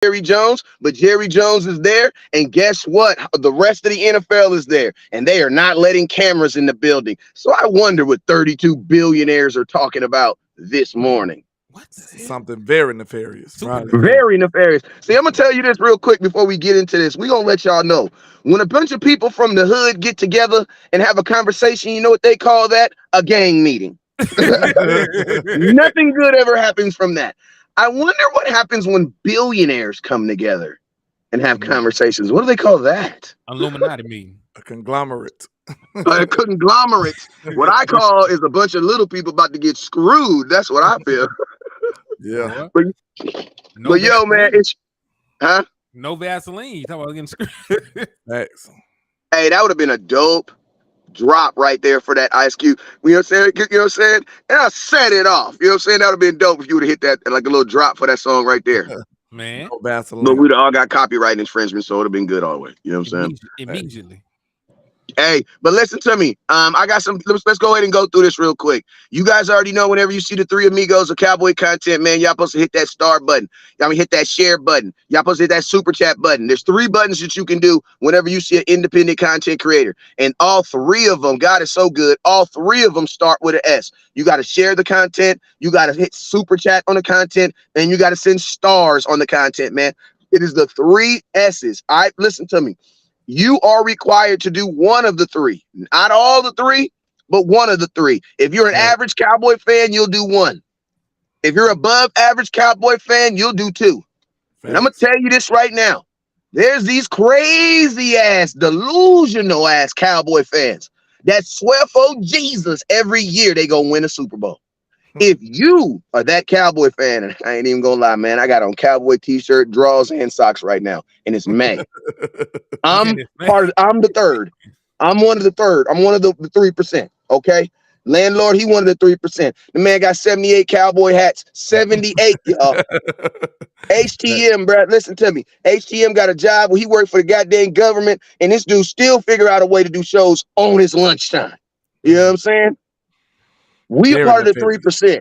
Jerry Jones, but Jerry Jones is there. And guess what? The rest of the NFL is there. And they are not letting cameras in the building. So I wonder what 32 billionaires are talking about this morning. What? Something very nefarious. Right. Very nefarious. See, I'm going to tell you this real quick before we get into this. We're going to let y'all know. When a bunch of people from the hood get together and have a conversation, you know what they call that? A gang meeting. Nothing good ever happens from that. I wonder what happens when billionaires come together and have conversations. What do they call that? Illuminati meeting. A conglomerate. A conglomerate. What I call is a bunch of little people about to get screwed. That's what I feel. Yeah. But yo, man, it's no Vaseline. You talking about getting screwed? Thanks. Hey, that would have been a dope drop right there for that Ice Cube. You know what I'm saying? You know what I'm saying? And I set it off. You know what I'm saying? That would have been dope if you would have hit that like a little drop for that song right there. Man. No Vaseline. But we'd all got copyright infringement, so it would have been good all the way. You know what I'm saying? Immediately. Hey, but listen to me. I got some. Let's go ahead and go through this real quick. You guys already know whenever you see the three amigos of Cowboy content, man, y'all supposed to hit that star button. Hit that share button. Y'all supposed to hit that super chat button. There's 3 buttons that you can do whenever you see an independent content creator. And all 3 of them, God is so good, all 3 of them start with an S. You got to share the content. You got to hit super chat on the content. And you got to send stars on the content, man. It is the 3 S's. All right, listen to me. You are required to do one of the 3. Not all the 3, but one of the 3. If you're an average Cowboy fan, you'll do 1. If you're above average Cowboy fan, you'll do 2. And I'm going to tell you this right now. There's these crazy ass, delusional ass Cowboy fans that swear for Jesus every year they gonna win a Super Bowl. If you are that Cowboy fan, and I ain't even gonna lie, man, I got on Cowboy t-shirt, drawers, and socks right now, and it's May. I'm the third. I'm one of the third. I'm one of the 3%. Okay. Landlord, he one of the 3%. The man got 78 Cowboy hats, 78, y'all. HTM, bro, listen to me. HTM got a job where he worked for the goddamn government, and this dude still figure out a way to do shows on his lunchtime. You know what I'm saying? We are part of the 3%.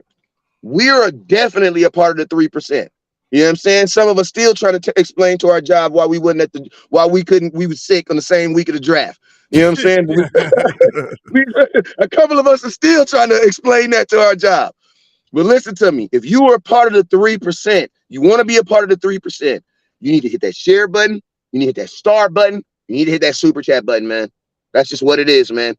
We are definitely a part of the 3%. You know what I'm saying? Some of us still trying to explain to our job why we wasn't we were sick on the same week of the draft. You know what I'm saying? A couple of us are still trying to explain that to our job. But listen to me. If you are a part of the 3%, you want to be a part of the 3%, you need to hit that share button. You need to hit that star button. You need to hit that super chat button, man. That's just what it is, man.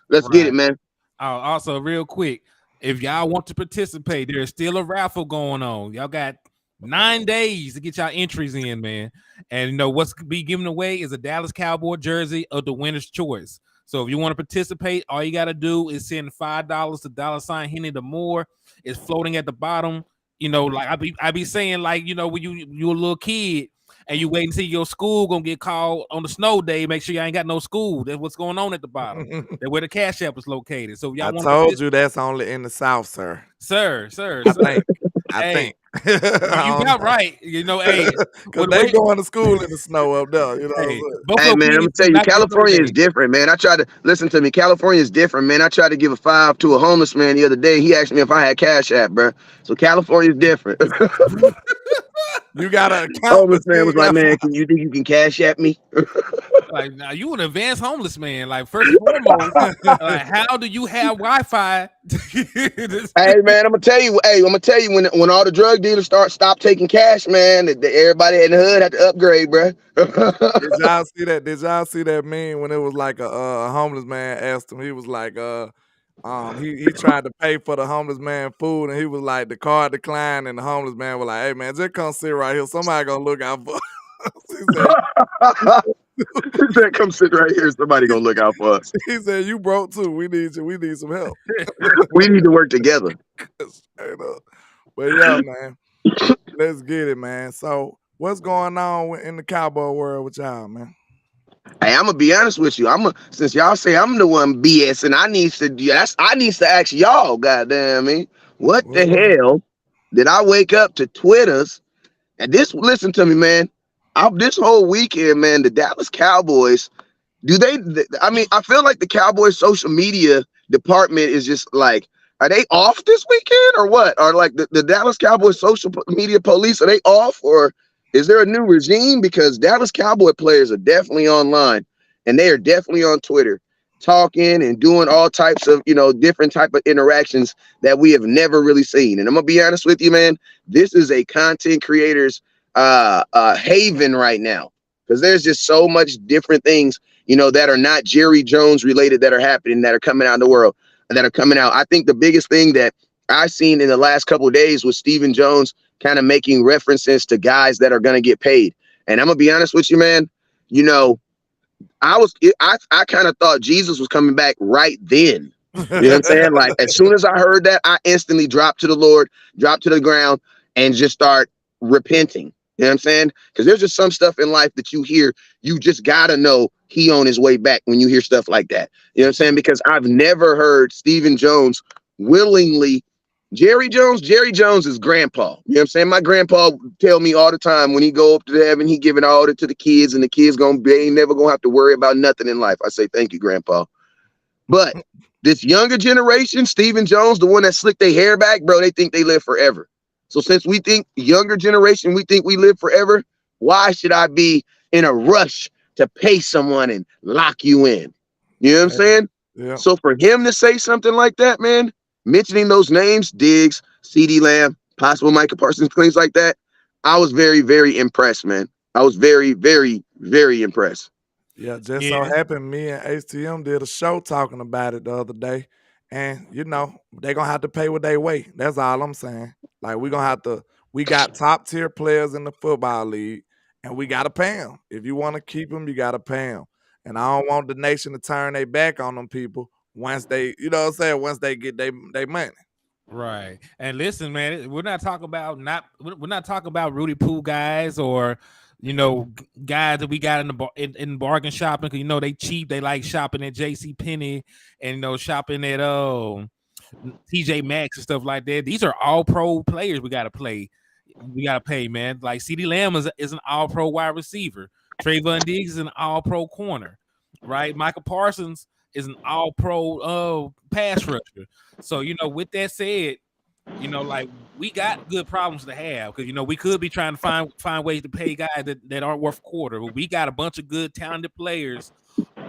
Let's get it, man. Also, real quick, if y'all want to participate, there's still a raffle going on. Y'all got 9 days to get y'all entries in, man. And you know what's be given away is a Dallas Cowboy jersey of the winner's choice. So if you want to participate, all you got to do is send $5 to $Hennythemoor. It's floating at the bottom. You know, like I be saying, like, you know, when you're a little kid and you wait and see your school gonna get called on the snow day, make sure you ain't got no school. That's what's going on at the bottom. That's where the Cash App is located. So y'all told you that's only in the South, sir. Sir. I think. You got right. You know, hey, because they going to school in the snow up there. You know, hey man, I'm gonna tell you, California is different, man. I tried to listen to me. California is different, man. I tried to give a $5 to a homeless man the other day. He asked me if I had Cash App, bro. So California is different. You got a homeless man was like, man, you think you can Cash App me? Like, now you an advanced homeless man. Like, first and foremost, like, how do you have Wi-Fi? Hey man, I'm gonna tell you when all the drug dealers stop taking cash, man, everybody in the hood had to upgrade, bro. Did y'all see that? Did y'all see that meme when it was like a homeless man asked him? He was like, he tried to pay for the homeless man food, and he was like, the card declined, and the homeless man was like, hey man, just come sit right here. Somebody gonna look out for us. He said, come sit right here. Somebody gonna look out for us. He said, you broke too. We need you. We need some help. We need to work together. But yeah, man, let's get it, man. So what's going on in the Cowboy world with y'all, man? Hey, I'm gonna be honest with you. Since y'all say I'm the one BS, and I need to ask y'all, goddamn me, what the hell did I wake up to Twitter's? And listen to me, man. This whole weekend, man, the Dallas Cowboys, I feel like the Cowboys social media department is just like, are they off this weekend or what? Or like the Dallas Cowboys social media police, are they off, or Is there a new regime? Because Dallas Cowboy players are definitely online, and they are definitely on Twitter talking and doing all types of, different type of interactions that we have never really seen. And I'm gonna be honest with you, man, this is a content creator's haven right now, because there's just so much different things, that are not Jerry Jones related, that are happening, that are coming out in the world, that are coming out. I think the biggest thing that I've seen in the last couple of days was Stephen Jones kind of making references to guys that are going to get paid. And I'm gonna be honest with you, man. I kind of thought Jesus was coming back right then. You know what I'm saying? Like, as soon as I heard that, I instantly dropped to the Lord, dropped to the ground, and just start repenting. You know what I'm saying? Because there's just some stuff in life that you hear, you just gotta know he on his way back when you hear stuff like that. You know what I'm saying? Because I've never heard Stephen Jones willingly. Jerry Jones is grandpa. You know what I'm saying? My grandpa tell me all the time, when he go up to heaven, he giving all it to the kids, and the kids ain't never gonna have to worry about nothing in life. I say, thank you, grandpa. But this younger generation, Stephen Jones, the one that slicked their hair back, bro, they think they live forever. So since we think younger generation, we think we live forever, why should I be in a rush to pay someone and lock you in? You know what I'm saying? Yeah. So for him to say something like that, man, mentioning those names, Diggs, CeeDee Lamb, possible Micah Parsons, things like that, I was very, very impressed, man. I was very, very, very impressed. Yeah, just so happened me and HTM did a show talking about it the other day. And, they're going to have to pay what they weigh. That's all I'm saying. Like, we got top tier players in the football league, and we got to pay them. If you want to keep them, you got to pay them. And I don't want the nation to turn their back on them people once they, once they get their money. Right. And listen, man, we're not talking about Rudy Poo guys, or guys that we got in bargain shopping, because they cheap. They like shopping at JC Penney and shopping at TJ Maxx and stuff like that. These are all pro players we gotta pay, man. Like CeeDee Lamb is an all pro wide receiver. Trayvon Diggs is an all pro corner, right? Michael Parsons is an all pro pass rusher. So, with that said, like, we got good problems to have, because we could be trying to find ways to pay guys that aren't worth a quarter, but we got a bunch of good talented players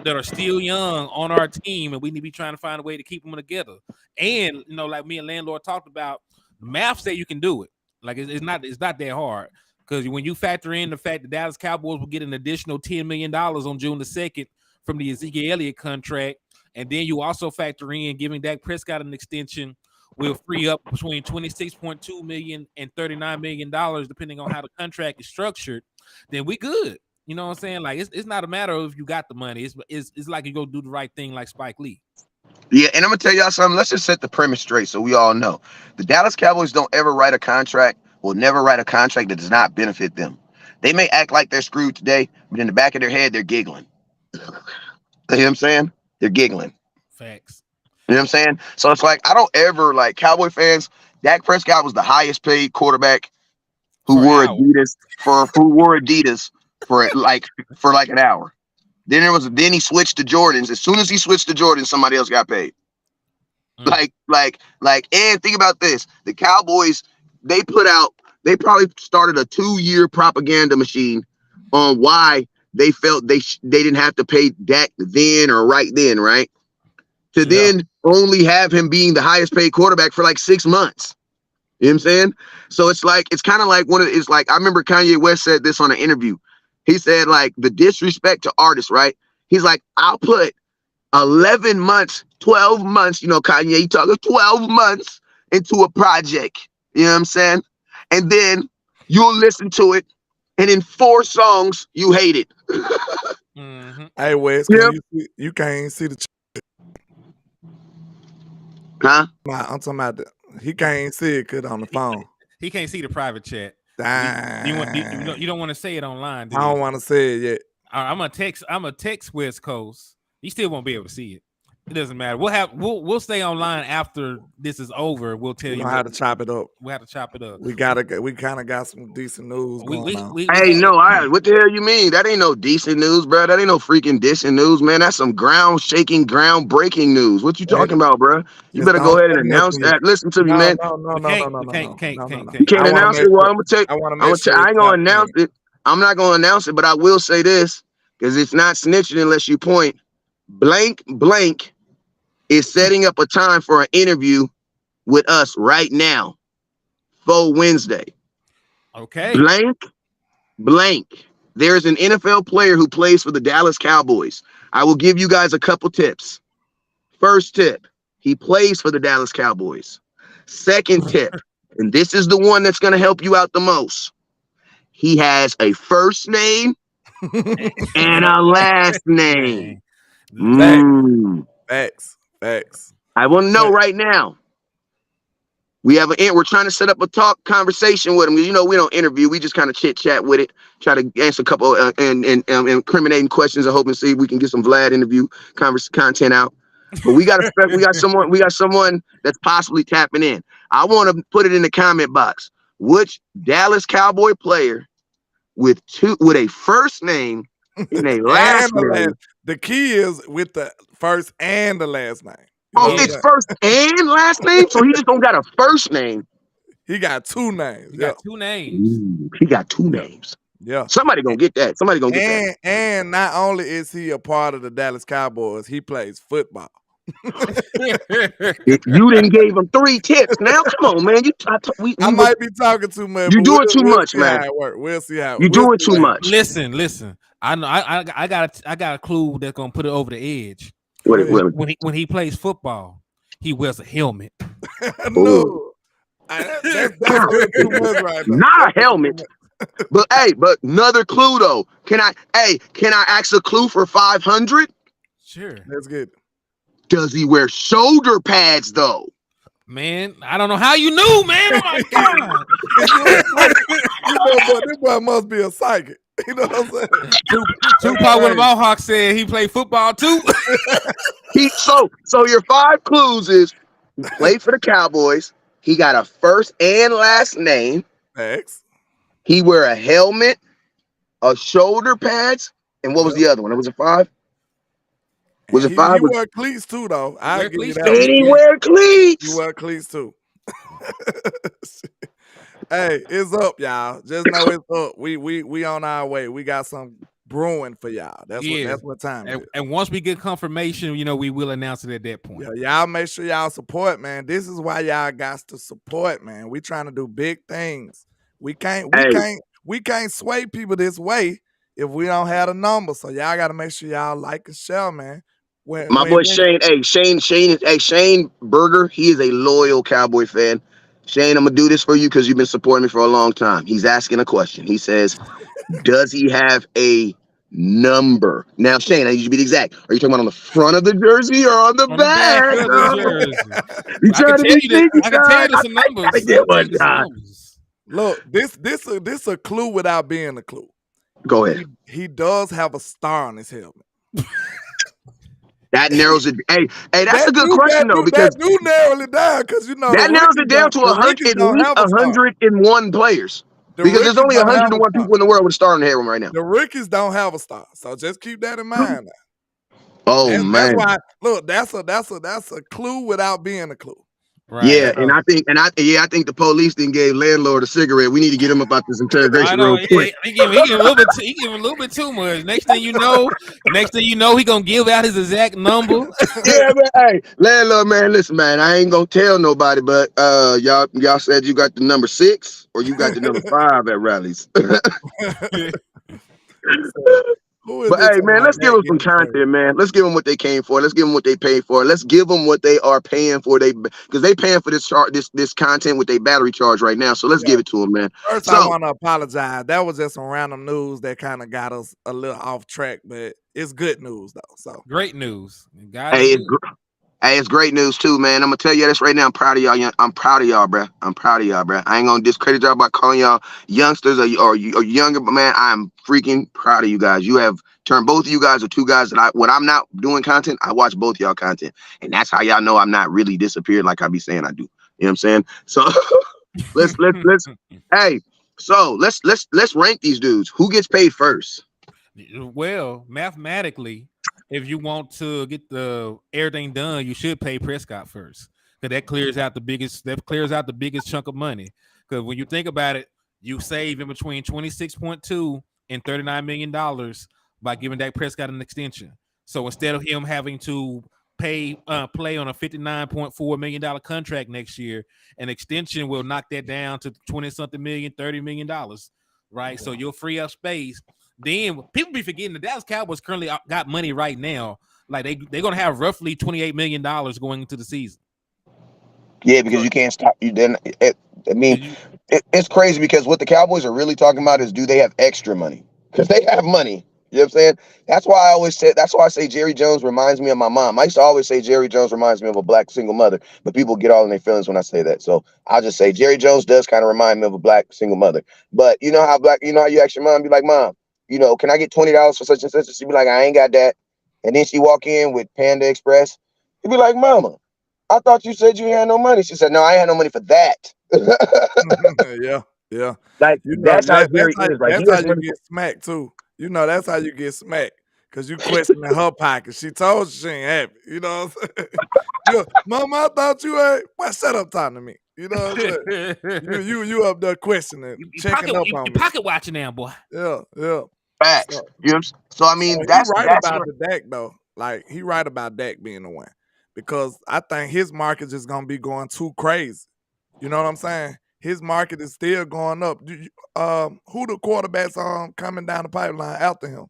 that are still young on our team, and we need to be trying to find a way to keep them together. And like me and Landlord talked about, the math say you can do it. Like, it's not that hard, because when you factor in the fact that Dallas Cowboys will get an additional $10 million on June the 2nd from the Ezekiel Elliott contract, and then you also factor in giving Dak Prescott an extension will free up between $26.2 million and $39 million, depending on how the contract is structured, then we good. You know what I'm saying? Like, it's not a matter of if you got the money. It's like you go do the right thing, like Spike Lee. Yeah, and I'm gonna tell y'all something. Let's just set the premise straight so we all know. The Dallas Cowboys don't ever write a contract, will never write a contract that does not benefit them. They may act like they're screwed today, but in the back of their head, they're giggling. You know what I'm saying? They're giggling. Facts. You know what I'm saying? So it's like, I don't ever, like, Cowboy fans, Dak Prescott was the highest paid quarterback who wore Adidas for like an hour. Then he switched to Jordans. As soon as he switched to Jordans, somebody else got paid. And think about this. The Cowboys, they probably started a 2-year propaganda machine on why they felt they didn't have to pay Dak then or right then, right? To then only have him being the highest paid quarterback for like 6 months. You know what I'm saying? So it's kind of like I remember Kanye West said this on an interview. He said, like, the disrespect to artists, right? He's like, I'll put 11 months, 12 months, Kanye, you talking 12 months into a project. You know what I'm saying? And then you'll listen to it, and in 4 songs, you hate it. Mm-hmm. Hey, Wes, you can't see the Huh? I'm talking about he can't see it good on the phone. He can't see the private chat. You don't want to say it online, do you? I don't want to say it yet. I'm gonna text West Coast. He still won't be able to see it. It doesn't matter. We'll stay online after this is over. We'll tell you how to chop it up. We'll have to chop it up. We kind of got some decent news going on. Hey, no, what the hell you mean? That ain't no decent news, bro. That ain't no freaking decent news, man. That's some ground-shaking, ground-breaking news. What you talking about, bro? You better go ahead and announce that. Listen to me, man. No. You can't announce it. Well, I'm gonna tell you. I ain't gonna announce it. I'm not gonna announce it, but I will say this because it's not snitching unless you point. Blank is setting up a time for an interview with us right now for Wednesday. Okay. Blank. There's an NFL player who plays for the Dallas Cowboys. I will give you guys a couple tips. First tip, he plays for the Dallas Cowboys. Second tip, and this is the one that's going to help you out the most. He has a first name and a last name. Facts. I want to know right now. We're trying to set up a conversation with him. You know, we don't interview. We just kind of chit chat with it. Try to answer a couple incriminating questions. I hope and see if we can get some Vlad interview content out. But we got someone that's possibly tapping in. I want to put it in the comment box. Which Dallas Cowboy player with a first name and a last name? The key is with the first and the last name. It's first and last name? So he just don't got a first name. He got two names. He got two names. He got two names. Yeah. Somebody gonna get that. That. And not only is he a part of the Dallas Cowboys, he plays football. You didn't give him 3 tips. Now, come on, man. I might be talking too much. You're doing too much, man. We'll see how you're doing too much. Listen. I know. I got a clue that's gonna put it over the edge. When he plays football, he wears a helmet. No, that's too much right now. Not a helmet. But another clue though. Can I ask a clue for 500? Sure. That's good. Does he wear shoulder pads though? Man, I don't know how you knew, man. Oh my God. This boy must be a psychic. You know what I'm saying? Tupac with the Mohawk said he played football too. So your 5 clues is he played for the Cowboys. He got a first and last name. Thanks. He wear a helmet, a shoulder pads, and what was the other one? It was a 5. Was it 5? He wear cleats too, though. I give you that. And he wear cleats. You wear cleats too. Hey, it's up, y'all. Just know it's up. We on our way. We got some brewing for y'all. That's what time is. And once we get confirmation, we will announce it at that point. Yeah, y'all make sure y'all support, man. This is why y'all got to support, man. We trying to do big things. We can't sway people this way if we don't have a number. So y'all got to make sure y'all like and share, man. My boy Shane Berger, he is a loyal Cowboy fan. Shane, I'm gonna do this for you because you've been supporting me for a long time. He's asking a question. He says, does he have a number? Now, Shane, I need you to be exact. Are you talking about on the front of the jersey or on the back? Of the jersey. You trying to be sneaky? I can tell you some numbers. Look, this a clue without being a clue. Go ahead. He does have a star on his helmet. That narrows it. Hey, that's a good question though, because that do narrow it down because that narrows it down to 101 players. Because there's only 101 people in the world with a star on their head right now. The rookies don't have a star, so just keep that in mind. Oh man, that's why. Look, that's a clue without being a clue. Right. Yeah, and I think the police didn't give Landlord a cigarette. We need to get him about this interrogation real quick. He give a little bit too much. Next thing you know, he gonna give out his exact number. Yeah, but hey, Landlord, man, listen, man, I ain't gonna tell nobody, but y'all said you got the number 6 or you got the number 5 at rallies. But hey, man, let's give them some content, man. Let's give them what they came for. Let's give them what they paid for. Let's give them what they are paying for. Because they paying for this content with their battery charge right now. So let's give it to them, man. First, I want to apologize. That was just some random news that kind of got us a little off track, but it's good news though. So great news, guys. Hey, it's great news too, man. I'm gonna tell you this right now. I'm proud of y'all. I'm proud of y'all, bro. I'm proud of y'all, bro. I ain't gonna discredit y'all by calling y'all youngsters or younger, but man, I'm freaking proud of you guys. You have turned both of you guys are two guys that when I'm not doing content, I watch both y'all content, and that's how y'all know I'm not really disappeared like I be saying I do. You know what I'm saying? So let's hey, so let's rank these dudes. Who gets paid first? Well, mathematically, if you want to get the everything done, you should pay Prescott first, because that clears out the biggest chunk of money. Because when you think about it, you save in between 26.2 and $39 million by giving Dak Prescott an extension. So instead of him having to play on a $59.4 million contract next year, an extension will knock that down to 20-something million, $30 million, right? So you'll free up space. Then people be forgetting the Dallas Cowboys currently got money right now. Like they're gonna have roughly $28 million going into the season. Yeah, because you can't stop. It's crazy because what the Cowboys are really talking about is, do they have extra money? Because they have money. You know what I'm saying? That's why I say Jerry Jones reminds me of my mom. I used to always say Jerry Jones reminds me of a black single mother, but people get all in their feelings when I say that. So I'll just say Jerry Jones does kind of remind me of a black single mother. But you know how you ask your mom, be like, Mom, can I get $20 for such and such? And she be like, I ain't got that. And then she walk in with Panda Express. You be like, Mama, I thought you said you had no money. She said, no, I had no money for that. Yeah. Like, that's how Jerry is. Like, he That's how doesn't you really. get smacked too. That's how you get smacked. Cause you questioning her pocket. She told you she ain't happy. You know what I'm saying? Mama, I thought you ain't. Why shut up talking to me? You know what I'm saying? You up there questioning, checking up on me. Pocket watching now, boy. Yeah. Facts. So I mean, So he that's right about the Dak though. Like he right about Dak being the one, because I think his market is gonna be going too crazy. You know what I'm saying? His market is still going up. Who the quarterbacks coming down the pipeline after him?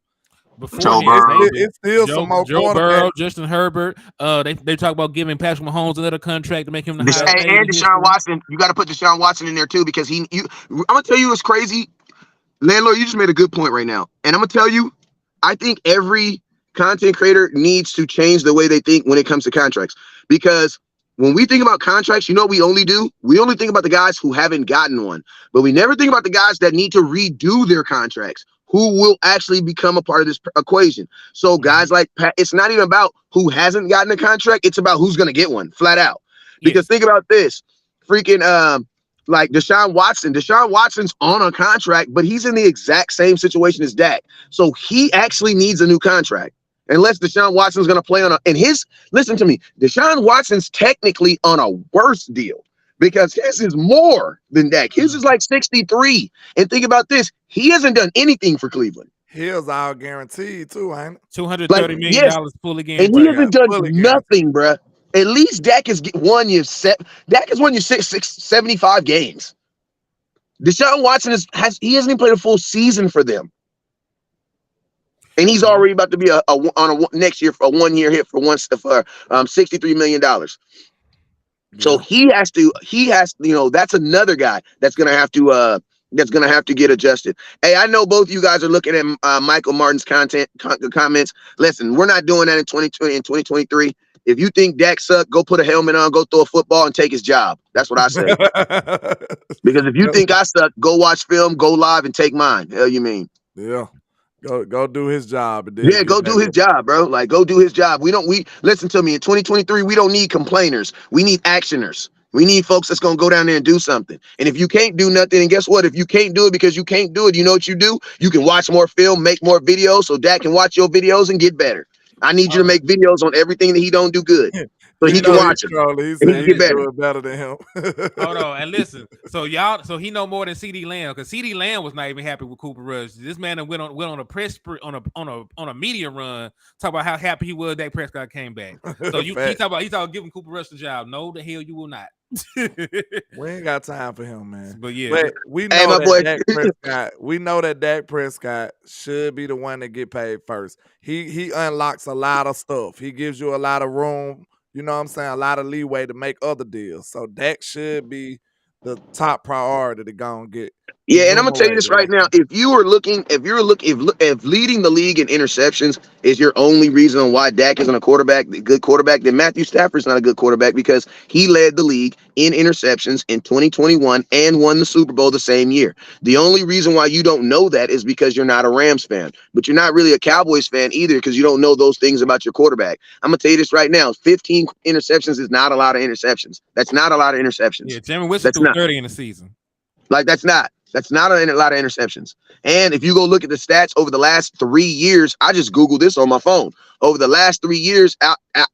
Before him, it's still some more Joe Burrow, Justin Herbert. They talk about giving Patrick Mahomes another contract to make him the highest paid and Deshaun Watson. You got to put Deshaun Watson in there too, because I'm gonna tell you what's crazy. Landlord, you just made a good point right now, and I'm gonna tell you, I think every content creator needs to change the way they think when it comes to contracts, because when we think about contracts, you know what we only do? We only think about the guys who haven't gotten one, but we never think about the guys that need to redo their contracts, who will actually become a part of this equation. So guys like Pat, it's not even about who hasn't gotten a contract. It's about who's going to get one, flat out. Because think about this, freaking like Deshaun Watson's on a contract, but he's in the exact same situation as Dak. So he actually needs a new contract. Unless Deshaun Watson's going to play listen to me, Deshaun Watson's technically on a worse deal, because his is more than Dak. His is like 63. And think about this, he hasn't done anything for Cleveland. His all guaranteed too, ain't it? $230 million fully guaranteed. And he hasn't done nothing, bruh. At least Dak has won you 75 games. Deshaun Watson hasn't even played a full season for them. And he's already about to be next year for a 1 year hit for $63 million. So he has to, that's another guy that's gonna have to get adjusted. Hey, I know both of you guys are looking at Michael Martin's comments. Listen, we're not doing that in 2020 and 2023. If you think Dak sucked, go put a helmet on, go throw a football, and take his job. That's what I say. Because if you think I suck, go watch film, go live, and take mine. Hell, you mean? Yeah. Go do his job. Yeah, go do his job, bro. Like, go do his job. We listen to me. In 2023, we don't need complainers. We need actioners. We need folks that's going to go down there and do something. And if you can't do nothing, and guess what? If you can't do it because you can't do it, you know what you do? You can watch more film, make more videos, so Dak can watch your videos and get better. I need you to make videos on everything that he don't do good, so he can watch them. He said he can do it better than him. Hold on, and listen. So he know more than CD Lamb, because CD Lamb was not even happy with Cooper Rush. This man went on a press on a media run, talk about how happy he was that Prescott came back. So he talk about giving Cooper Rush the job. No, the hell you will not. We ain't got time for him, man. But yeah, we know that Dak Prescott should be the one that get paid first. He unlocks a lot of stuff. He gives you a lot of room. You know what I'm saying? A lot of leeway to make other deals. So Dak should be the top priority to go and get. Yeah, and I'm gonna tell you enumerate this the right rest now. of them. If leading the league in interceptions is your only reason why Dak isn't a good quarterback, then Matthew Stafford's not a good quarterback because he led the league in interceptions in 2021 and won the Super Bowl the same year. The only reason why you don't know that is because you're not a Rams fan, but you're not really a Cowboys fan either because you don't know those things about your quarterback. I'm gonna tell you this right now: 15 interceptions is not a lot of interceptions. That's not a lot of interceptions. Yeah, Jeremy Winston That's threw not. 30 in the season. Like that's not a lot of interceptions. And if you go look at the stats over the last 3 years, I just Googled this on my phone. Over the last 3 years,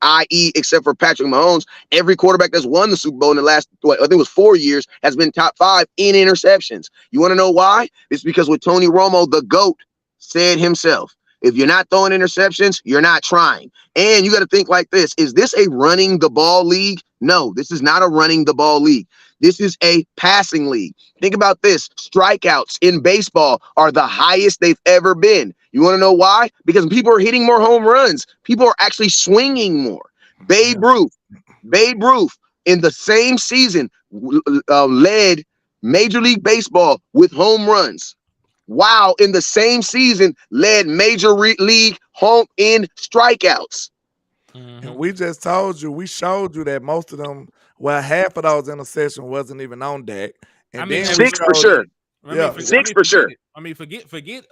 i.e., except for Patrick Mahomes, every quarterback that's won the Super Bowl in the last, I think it was 4 years, has been top 5 in interceptions. You want to know why? It's because with Tony Romo, the GOAT, said himself, if you're not throwing interceptions, you're not trying. And you got to think like this. Is this a running the ball league? No, this is not a running the ball league. This is a passing league. Think about this. Strikeouts in baseball are the highest they've ever been. You want to know why? Because people are hitting more home runs. People are actually swinging more. Babe Ruth in the same season led Major League Baseball with home runs. Wow, in the same season led Major League home in strikeouts. And we just told you, we showed you that most of them, well, half of those interceptions wasn't even on Dak. And I mean, then 6 for sure. Yeah, 6 for sure. Forget.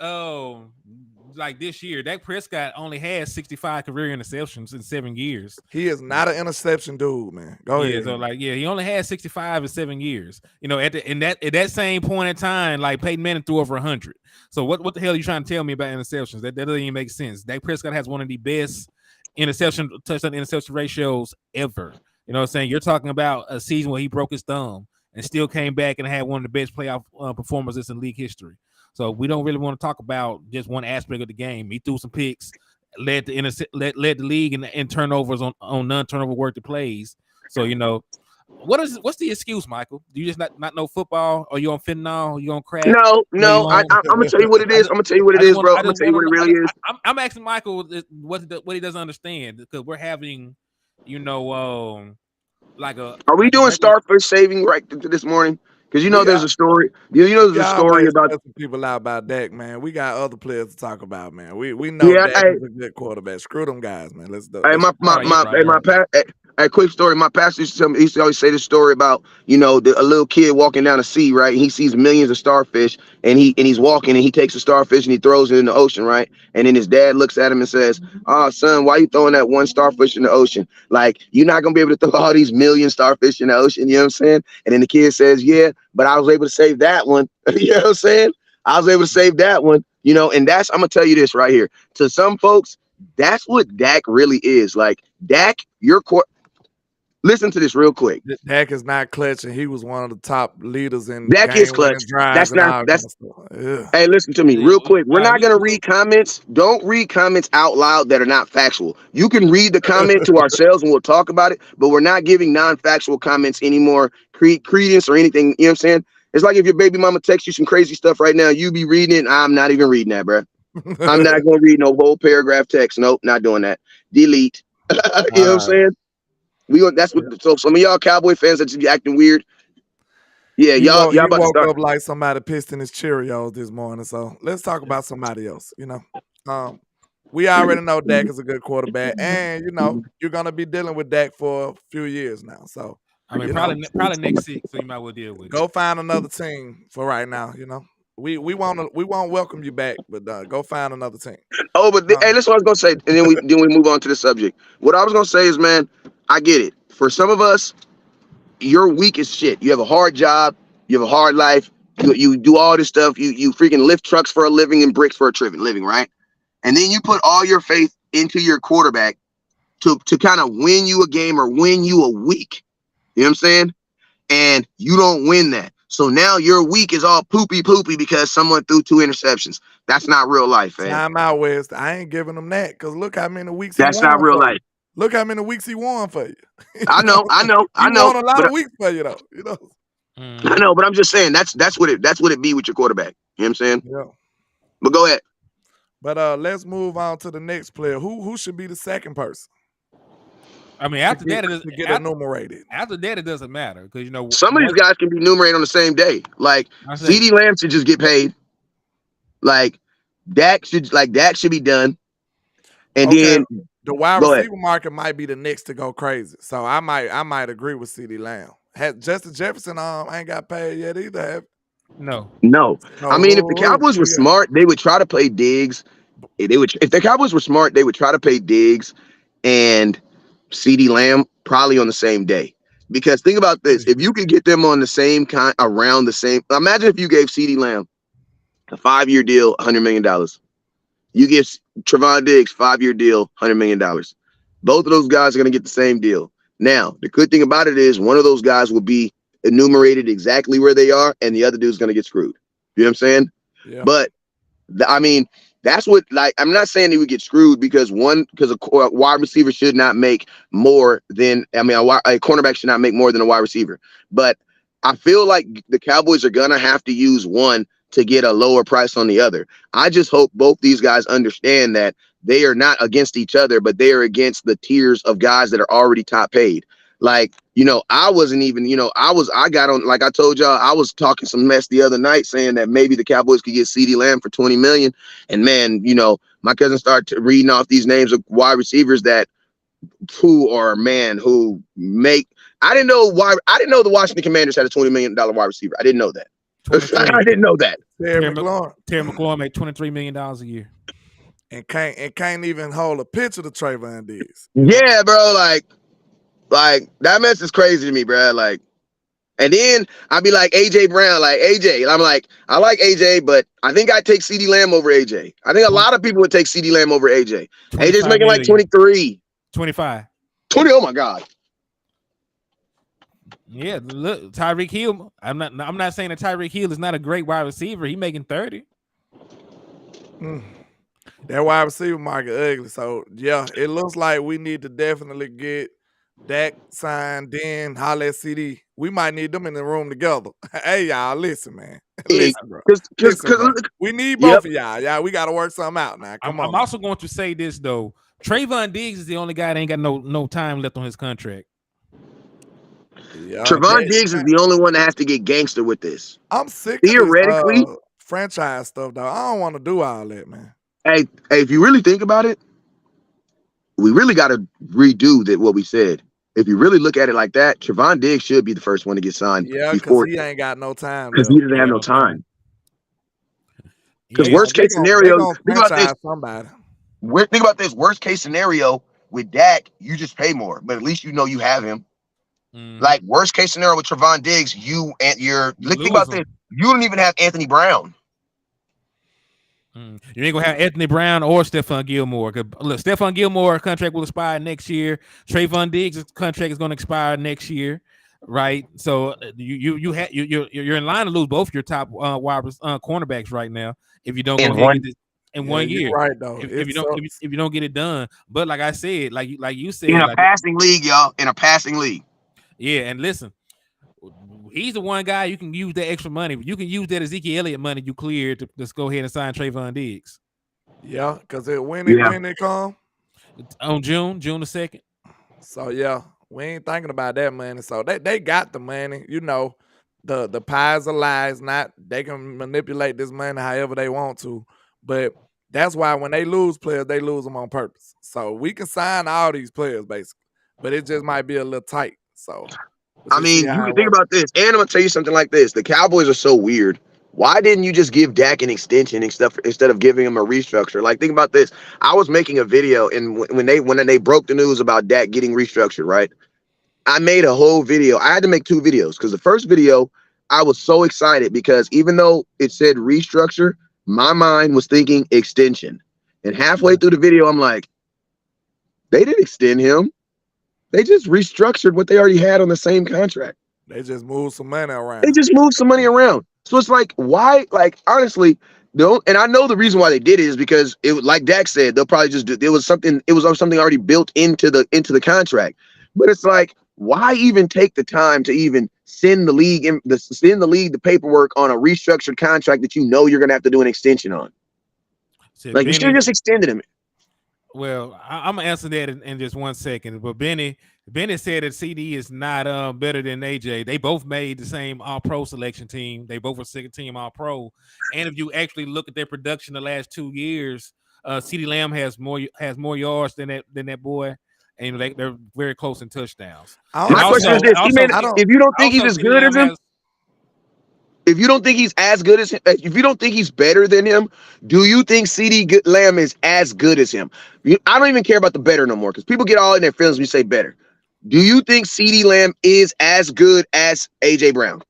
Like this year, Dak Prescott only had 65 career interceptions in 7 years. He is not an interception dude, man. Go ahead. So he only had 65 in 7 years. You know, at that same point in time, like Peyton Manning threw over 100. So what the hell are you trying to tell me about interceptions? That doesn't even make sense. Dak Prescott has one of the best touchdown interception ratios ever. You know what I'm saying? You're talking about a season where he broke his thumb and still came back and had one of the best playoff performances in league history. So we don't really want to talk about just one aspect of the game. He threw some picks, led the league in turnovers on non-turnover worthy plays. So you know, what's the excuse, Michael? Do you just not know football? Or you on fentanyl? Or you on crack? No. I'm gonna tell you what it is. I'm gonna tell you what it is, bro. I'm gonna tell you what it really is. I'm asking Michael what he doesn't understand because we're having, you know, Are we doing starfish saving right this morning? Because you know there's a story. You know there's a story about people out about Dak, man. We got other players to talk about, man. We know Dak is a good quarterback. Screw them guys, man. Let's do it. A quick story. My pastor used to tell me. He used to always say this story about a little kid walking down the sea, right? And he sees millions of starfish, and he's walking, and he takes a starfish and he throws it in the ocean, right? And then his dad looks at him and says, "Oh, son, why are you throwing that one starfish in the ocean? Like you're not gonna be able to throw all these million starfish in the ocean." You know what I'm saying? And then the kid says, "Yeah, but I was able to save that one." You know what I'm saying? I was able to save that one. And I'm gonna tell you this right here. To some folks, that's what Dak really is. Like Dak, listen to this real quick. Dak is not clutch, and he was one of the top leaders in Dak is clutch. That's not. Hey, listen to me real quick. We're not gonna read comments. Don't read comments out loud that are not factual. You can read the comment to ourselves, and we'll talk about it. But we're not giving non-factual comments anymore, credence or anything. You know what I'm saying? It's like if your baby mama texts you some crazy stuff right now, you be reading it. I'm not even reading that, bro. I'm not gonna read no whole paragraph text. Nope, not doing that. Delete. You know what I'm saying? So some of y'all Cowboy fans that just be acting weird. Yeah, y'all about to start up like somebody pissed in his Cheerios this morning. So let's talk about somebody else. We already know Dak is a good quarterback, and you're gonna be dealing with Dak for a few years now. So I mean, probably next 6, so you might well deal with it. Go find another team for right now. We won't welcome you back, but go find another team. Oh, but hey, that's what I was gonna say, and then we move on to the subject. What I was gonna say is, man, I get it. For some of us, you're weak as shit. You have a hard job, you have a hard life, you do all this stuff, you freaking lift trucks for a living and bricks for a living, right? And then you put all your faith into your quarterback to kind of win you a game or win you a week. You know what I'm saying? And you don't win that. So now your week is all poopy because someone threw 2 interceptions. That's not real life, man. Time out, West. I ain't giving him that because look how many weeks. That's not real life. Look how many weeks he won for you. I know. He won a lot of weeks for you, though. I know, but I'm just saying that's what it be with your quarterback. You know what I'm saying? Yeah. But go ahead. But let's move on to the next player. Who should be the second person? I mean, after that, to get enumerated. After that, it doesn't matter because you know Some of these guys can be enumerated on the same day. Like CeeDee Lamb should just get paid. Like Dak should be done. And then the wide receiver market might be the next to go crazy. So I might agree with CeeDee Lamb. Justin Jefferson ain't got paid yet either. Have No. I mean, if the Cowboys were smart, they would try to play Diggs. If the Cowboys were smart, they would try to pay Diggs and CeeDee Lamb probably on the same day. Because think about this: if you could get them on the same around the same, imagine if you gave CeeDee Lamb a 5-year deal, $100 million. You give Trevon Diggs 5-year deal, $100 million. Both of those guys are going to get the same deal. Now, the good thing about it is one of those guys will be enumerated exactly where they are, and the other dude's going to get screwed. You know what I'm saying? Yeah. But I mean, that's what, like, I'm not saying he would get screwed because a wide receiver should not make more than, a cornerback should not make more than a wide receiver. But I feel like the Cowboys are going to have to use one to get a lower price on the other. I just hope both these guys understand that they are not against each other, but they are against the tiers of guys that are already top paid. Like, I wasn't even, I got on, like I told y'all, I was talking some mess the other night saying that maybe the Cowboys could get CeeDee Lamb for $20 million. And man, my cousin started reading off these names of wide receivers who make, I didn't know the Washington Commanders had a $20 million wide receiver. I didn't know that. I didn't know that. Terry McLaurin made $23 million a year. And can't even hold a picture to Trayvon Diggs. Yeah, bro, like that mess is crazy to me, bro. Like, and then I'd be like AJ Brown, like AJ. I'm like, I like AJ, but I think I'd take CeeDee Lamb over AJ. I think a lot of people would take CeeDee Lamb over AJ. AJ's making like 23. 25. 20, oh my God. Yeah, look, Tyreek Hill. I'm not saying that Tyreek Hill is not a great wide receiver. He making 30. That wide receiver market ugly. So yeah, it looks like we need to definitely get Dak signed, then holler at CD. We might need them in the room together. Hey y'all, listen, man. Listen, bro. Listen, we need both of y'all. Yeah, we gotta work something out now. I'm also going to say this though. Trayvon Diggs is the only guy that ain't got no time left on his contract. Yeah, Trevon Diggs is the only one that has to get gangster with this. I'm sick theoretically of this, franchise stuff, though. I don't want to do all that, man. Hey, if you really think about it, we really got to redo what we said. If you really look at it like that, Trevon Diggs should be the first one to get signed. Yeah, because he ain't got no time. Because he doesn't have no time. Because worst case scenario, think about this. Think about this. Worst case scenario with Dak, you just pay more, but at least you have him. Like worst case scenario with Trevon Diggs, think about this. You don't even have Anthony Brown. You ain't gonna have Anthony Brown or Stephon Gilmore. Look, Stephon Gilmore's contract will expire next year. Trayvon Diggs' contract is gonna expire next year, right? So you're in line to lose both your top wide cornerbacks right now if you don't go ahead and get this in 1 year. Right though. If you don't get it done, but like I said, like you said, in a passing league, y'all, in a passing league. Yeah, and listen, he's the one guy you can use that extra money. You can use that Ezekiel Elliott money you cleared to just go ahead and sign Trayvon Diggs. Yeah, because when it come? On June the 2nd. So yeah, we ain't thinking about that money. So they got the money. The pies are lies. Not they can manipulate this money however they want to. But that's why when they lose players, they lose them on purpose. So we can sign all these players basically, but it just might be a little tight. So, I mean, you can think about this, and I'm gonna tell you something like this: the Cowboys are so weird. Why didn't you just give Dak an extension instead of giving him a restructure? Like, think about this: I was making a video, and when they broke the news about Dak getting restructured, right? I made a whole video. I had to make 2 videos because the first video I was so excited because even though it said restructure, my mind was thinking extension, and halfway through the video, I'm like, they didn't extend him. They just restructured what they already had on the same contract. They just moved some money around. So it's like, why? Like, honestly, and I know the reason why they did it is because it, like Dak said, they'll probably just do. It was something already built into the contract. But it's like, why even take the time to even send the league the paperwork on a restructured contract that you're gonna have to do an extension on? Like, you should have just extended him. Well, I'm gonna answer that in just 1 second. But Benny said that CD is not better than AJ. They both made the same All Pro selection team. They both were second team All Pro. And if you actually look at their production the last 2 years, CD Lamb has more yards than that boy, and they're very close in touchdowns. My question is this: if you don't think he's as good as him. If you don't think he's as good as him, if you don't think he's better than him, do you think CD Lamb is as good as him? I don't even care about the better no more because people get all in their feelings when you say better. Do you think CD Lamb is as good as AJ Brown?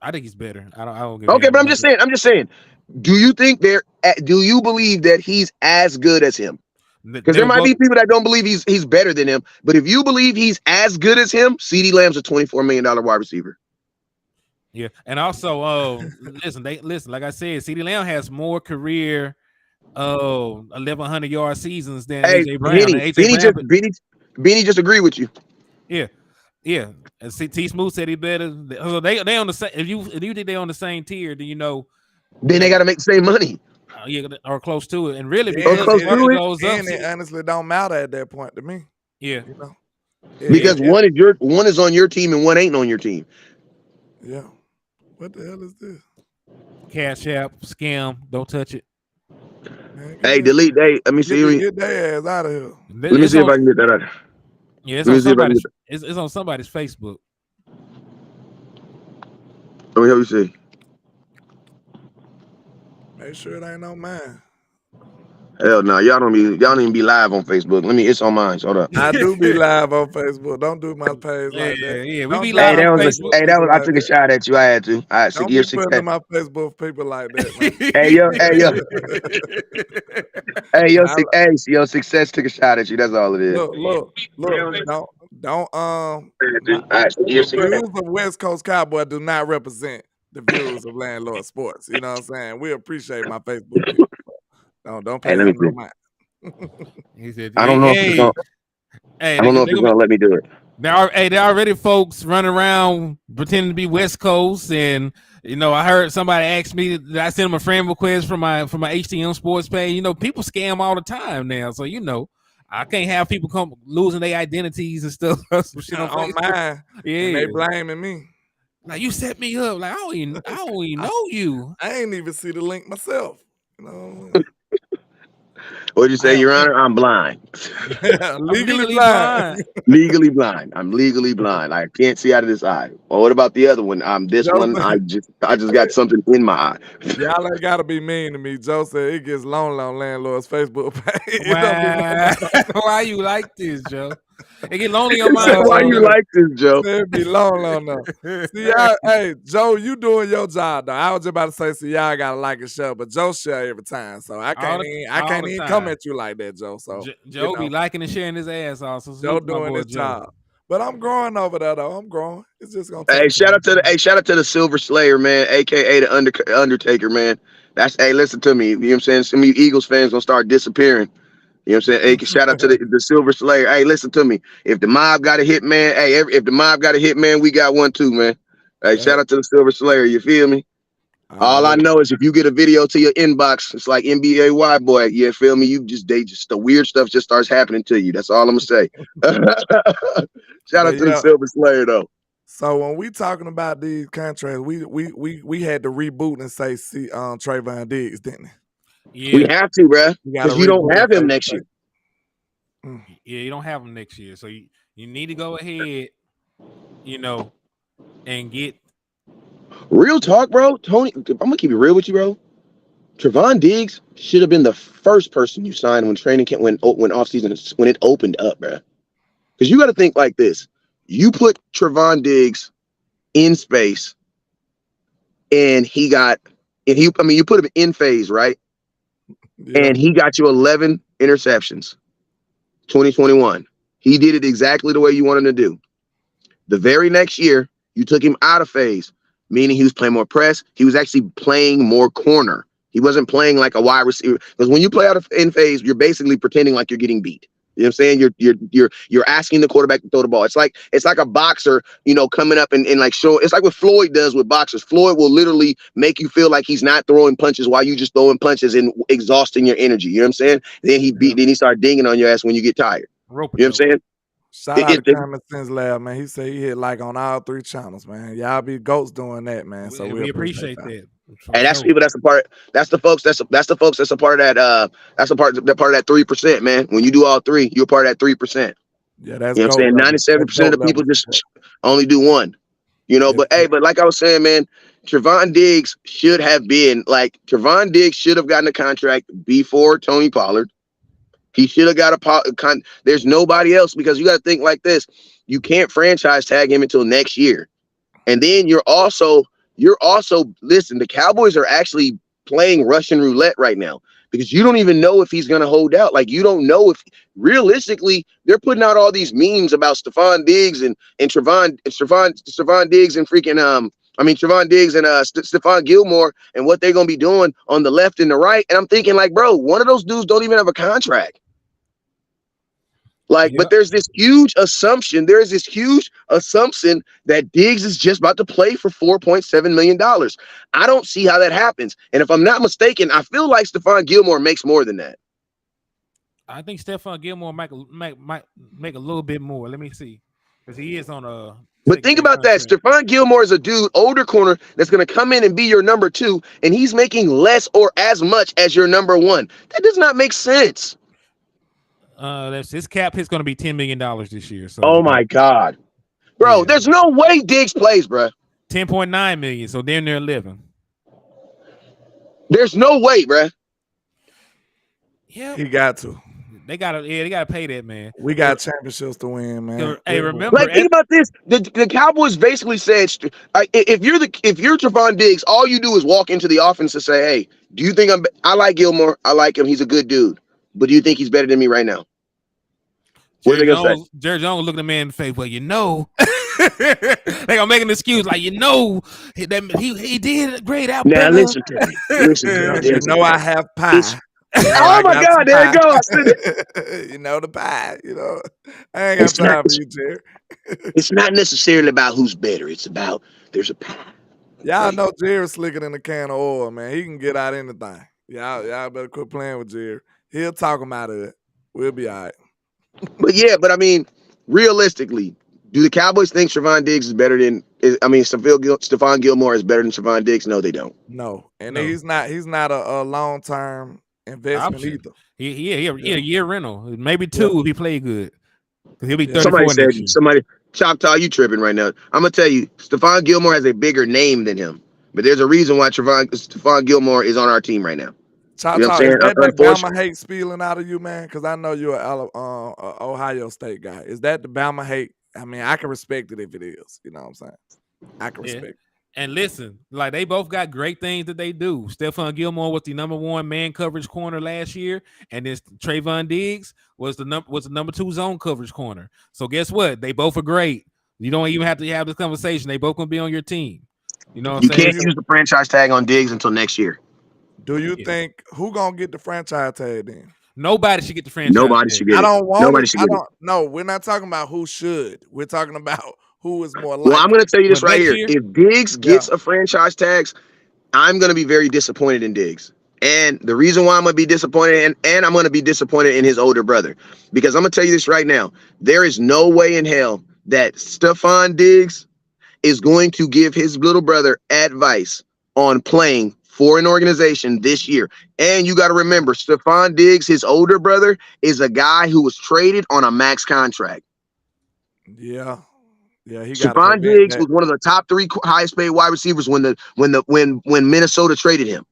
I think he's better. I don't. Okay, but I'm just saying. Do you think do you believe that he's as good as him? Because there might be people that don't believe he's better than him. But if you believe he's as good as him, CD Lamb's a $24 million wide receiver. Yeah, and also, listen. Like I said, CD Lamb has more career, 1,100 yard seasons than AJ Brown. Benny just agreed with you. Yeah. And T Smooth said he better. So they on the same. If you think they on the same tier, then then they got to make the same money. Yeah, or close to it. And really, because it honestly don't matter at that point to me. Yeah, because one is on your team and one ain't on your team. Yeah. What the hell is this? Cash App scam. Don't touch it. Man, hey, delete. Hey, let me see. Get their ass out of here. Let me see if I can get that out. Yeah, it's on somebody's Facebook. Let me help you see. Make sure it ain't no mine. Hell no, y'all don't even be live on Facebook. It's on mine. Hold up. I do be live on Facebook. Don't do my page like that. Yeah, we be live on Facebook. I took a shot at you. I had to. All right, don't be putting my Facebook people like that, man. Your success took a shot at you. That's all it is. Look. Don't the views of West Coast Cowboy do not represent the views of Landlord Sports. You know what I'm saying? We appreciate my Facebook people. Don't pay them no mind. He said, I don't know if it's gonna let me do it. There are already folks running around pretending to be West Coast, and I heard somebody ask me that I sent them a friend request from my HTM Sports page. People scam all the time now, so I can't have people come losing their identities and stuff. Some shit on mine. Yeah, and they blaming me. Now you set me up. Like I don't even know you. I ain't even see the link myself. What'd you say, Your Honor? I'm blind. Legally blind. Legally blind. I'm legally blind. I can't see out of this eye. Well, what about the other one? This one, I just got something in my eye. Y'all ain't gotta be mean to me. Joe said it gets lonely on Landlord's Facebook page. Wow. Why you like this, Joe? It get lonely on mine. Why you like this, Joe? It be lonely on them. See, y'all, hey, Joe, you doing your job though. I was just about to say, see, y'all gotta like a show, but Joe share every time, so I can't even come at you like that, Joe. So Joe be liking and sharing his ass also. So Joe doing his job. But I'm growing over there though. I'm growing. It's just gonna take shout out to the Silver Slayer, man, aka the Undertaker, man. Listen to me. You know what I'm saying? Some of you Eagles fans gonna start disappearing. You know what I'm saying? Hey, shout out to the Silver Slayer. Hey, listen to me. If the mob got a hit man, if the mob got a hit man, we got one too, man. Hey, shout out to the Silver Slayer. You feel me? All I know is if you get a video to your inbox, it's like NBA white boy. You feel me? The weird stuff just starts happening to you. That's all I'm gonna say. Shout out to the Silver Slayer though. So when we talking about these contracts, we had to reboot and say Trayvon Diggs, didn't we? Yeah. We have to, bro, because you don't have him next year. Yeah, you don't have him next year, so you need to go ahead, and get. Real talk, bro. Tony, I'm gonna keep it real with you, bro. Trayvon Diggs should have been the first person you signed when training camp, when offseason, when it opened up, bro. Because you got to think like this: you put Trayvon Diggs in space, and you put him in phase, right? Yeah. And he got you 11 interceptions. 2021. He did it exactly the way you wanted him to do. The very next year, you took him out of phase, meaning he was playing more press. He was actually playing more corner. He wasn't playing like a wide receiver. Because when you play in phase, you're basically pretending like you're getting beat. You know what I'm saying? You're asking the quarterback to throw the ball. It's like a boxer, coming up and like show. It's like what Floyd does with boxers. Floyd will literally make you feel like he's not throwing punches while you just throwing punches and exhausting your energy. You know what I'm saying? Then he start dinging on your ass when you get tired. You know what I'm saying? Shout out to Common Sense Lab, man. He said he hit like on all 3 channels, man. Y'all be goats doing that, man. So we appreciate that. And that's people. That's the part. That's the folks. That's the folks. That's a part of that. That's a part. That part of that 3%, man. When you do all 3, you're part of that 3%. Yeah, that's. You know what I'm saying? 97% of the people just only do 1. But like I was saying, man, Trevon Diggs should have gotten a contract before Tony Pollard. He should have got there's nobody else, because you got to think like this. You can't franchise tag him until next year. And then you're also listen, the Cowboys are actually playing Russian roulette right now, because you don't even know if he's going to hold out. Like, you don't know if realistically they're putting out all these memes about Stephon Diggs and Trevon Diggs and freaking Trevon Diggs and Stephon Gilmore and what they're going to be doing on the left and the right. And I'm thinking, like, bro, one of those dudes don't even have a contract. Like, but there's this huge assumption. There is this huge assumption that Diggs is just about to play for $4.7 million. I don't see how that happens. And if I'm not mistaken, I feel like Stephon Gilmore makes more than that. I think Stephon Gilmore might make a little bit more. Let me see, because he is on a. But think about that. Stephon Gilmore is a dude, older corner, that's going to come in and be your number 2, and he's making less or as much as your number 1. That does not make sense. His cap hit's going to be $10 million this year. So, oh my God, bro, there's no way Diggs plays, bro. 10.9 million. So they're near 11. There's no way, bro. Yeah, he got to. They gotta pay that, man. We got championships to win, man. Hey, remember? Like, think about this. The Cowboys basically said, if you're Trevon Diggs, all you do is walk into the offense and say, "Hey, do you think I like Gilmore? I like him. He's a good dude. But do you think he's better than me right now?" What are they gonna say? Jerry Jones looking the man in the face. Well, they gonna make an excuse like, that he did great out. Now listen to me. I have pie. Oh my God, there it goes. The pie. I ain't got time for you, Jerry. It's not necessarily about who's better. It's about there's a pie. Y'all know Jerry's slicker than a can of oil, man. He can get out anything. Y'all better quit playing with Jerry. He'll talk him out of it. We'll be all right. But I mean, realistically, do the Cowboys think Trevon Diggs is better than? Stephon Gilmore is better than Trevon Diggs? No, they don't. No, and he's not a long-term investment either. He a year rental, maybe 2 if he play good. He'll be 34. Somebody Choctaw, you tripping right now? I'm gonna tell you, Stephon Gilmore has a bigger name than him, but there's a reason why Stephon Gilmore is on our team right now. Choctaw, is that Bama hate spilling out of you, man? Because I know you're an Ohio State guy. Is that the Bama hate? I mean, I can respect it if it is. You know what I'm saying? I can respect it. And listen, like, they both got great things that they do. Stephon Gilmore was the number 1 man coverage corner last year, and then Trevon Diggs was the number 2 zone coverage corner. So guess what? They both are great. You don't even have to have this conversation. They both gonna be on your team. You know what I'm saying? You can't use the franchise tag on Diggs until next year. Do you think who gonna get the franchise tag then? Nobody should get the franchise. Nobody should get it. I don't want Nobody it. should get it. No, we're not talking about who should. We're talking about who is more likely. Well, I'm going to tell you this right here. If Diggs gets a franchise tag, I'm going to be very disappointed in Diggs. And the reason why I'm going to be disappointed, and I'm going to be disappointed in his older brother, because I'm going to tell you this right now. There is no way in hell that Stephon Diggs is going to give his little brother advice on playing for an organization this year. And you got to remember, Stephon Diggs, his older brother, is a guy who was traded on a max contract. Yeah. Yeah, Stephon Diggs was one of the top 3 highest paid wide receivers when Minnesota traded him.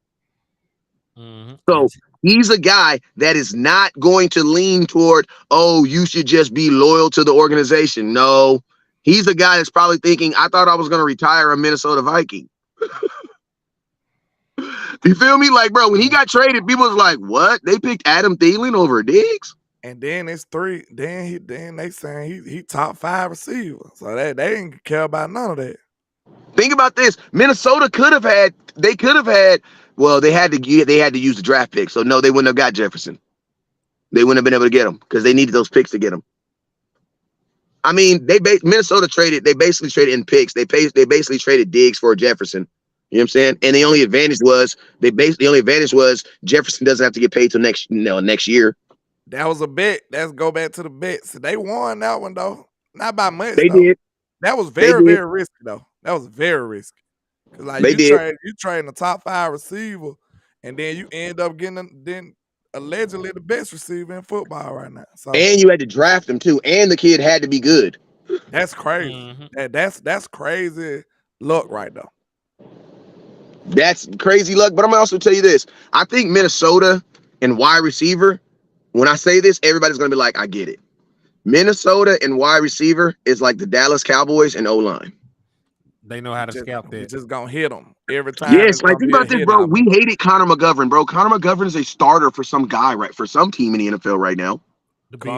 Mm-hmm. So he's a guy that is not going to lean toward, oh, you should just be loyal to the organization. No, he's a guy that's probably thinking, I thought I was going to retire a Minnesota Viking. You feel me? Like, bro, when he got traded, people was like, what? They picked Adam Thielen over Diggs? And then it's 3. Then they saying he top 5 receiver. So they didn't care about none of that. Think about this. Minnesota could have had. Well, they had to use the draft pick. So no, they wouldn't have got Jefferson. They wouldn't have been able to get him because they needed those picks to get him. I mean, Minnesota traded. They basically traded in picks. They basically traded Diggs for Jefferson. You know what I'm saying? And the only advantage was Jefferson doesn't have to get paid till next year. That was a bet. Let's go back to the bets. They won that one though, not by much. They though. did. That was very risky though. That was very risky. Cause like you trade the top 5 receiver, and then you end up getting allegedly the best receiver in football right now. So and you had to draft him too, and the kid had to be good. That's crazy. Mm-hmm. That's crazy luck right now. That's crazy luck. But I'm gonna also tell you this: I think Minnesota and wide receiver. When I say this, everybody's gonna be like, "I get it." Minnesota and wide receiver is like the Dallas Cowboys and O-line. They know how to scout that. Just gonna hit them every time. Yes, like think about this, bro. We hated Connor McGovern, bro. Connor McGovern is a starter for some guy, right? For some team in the NFL right now.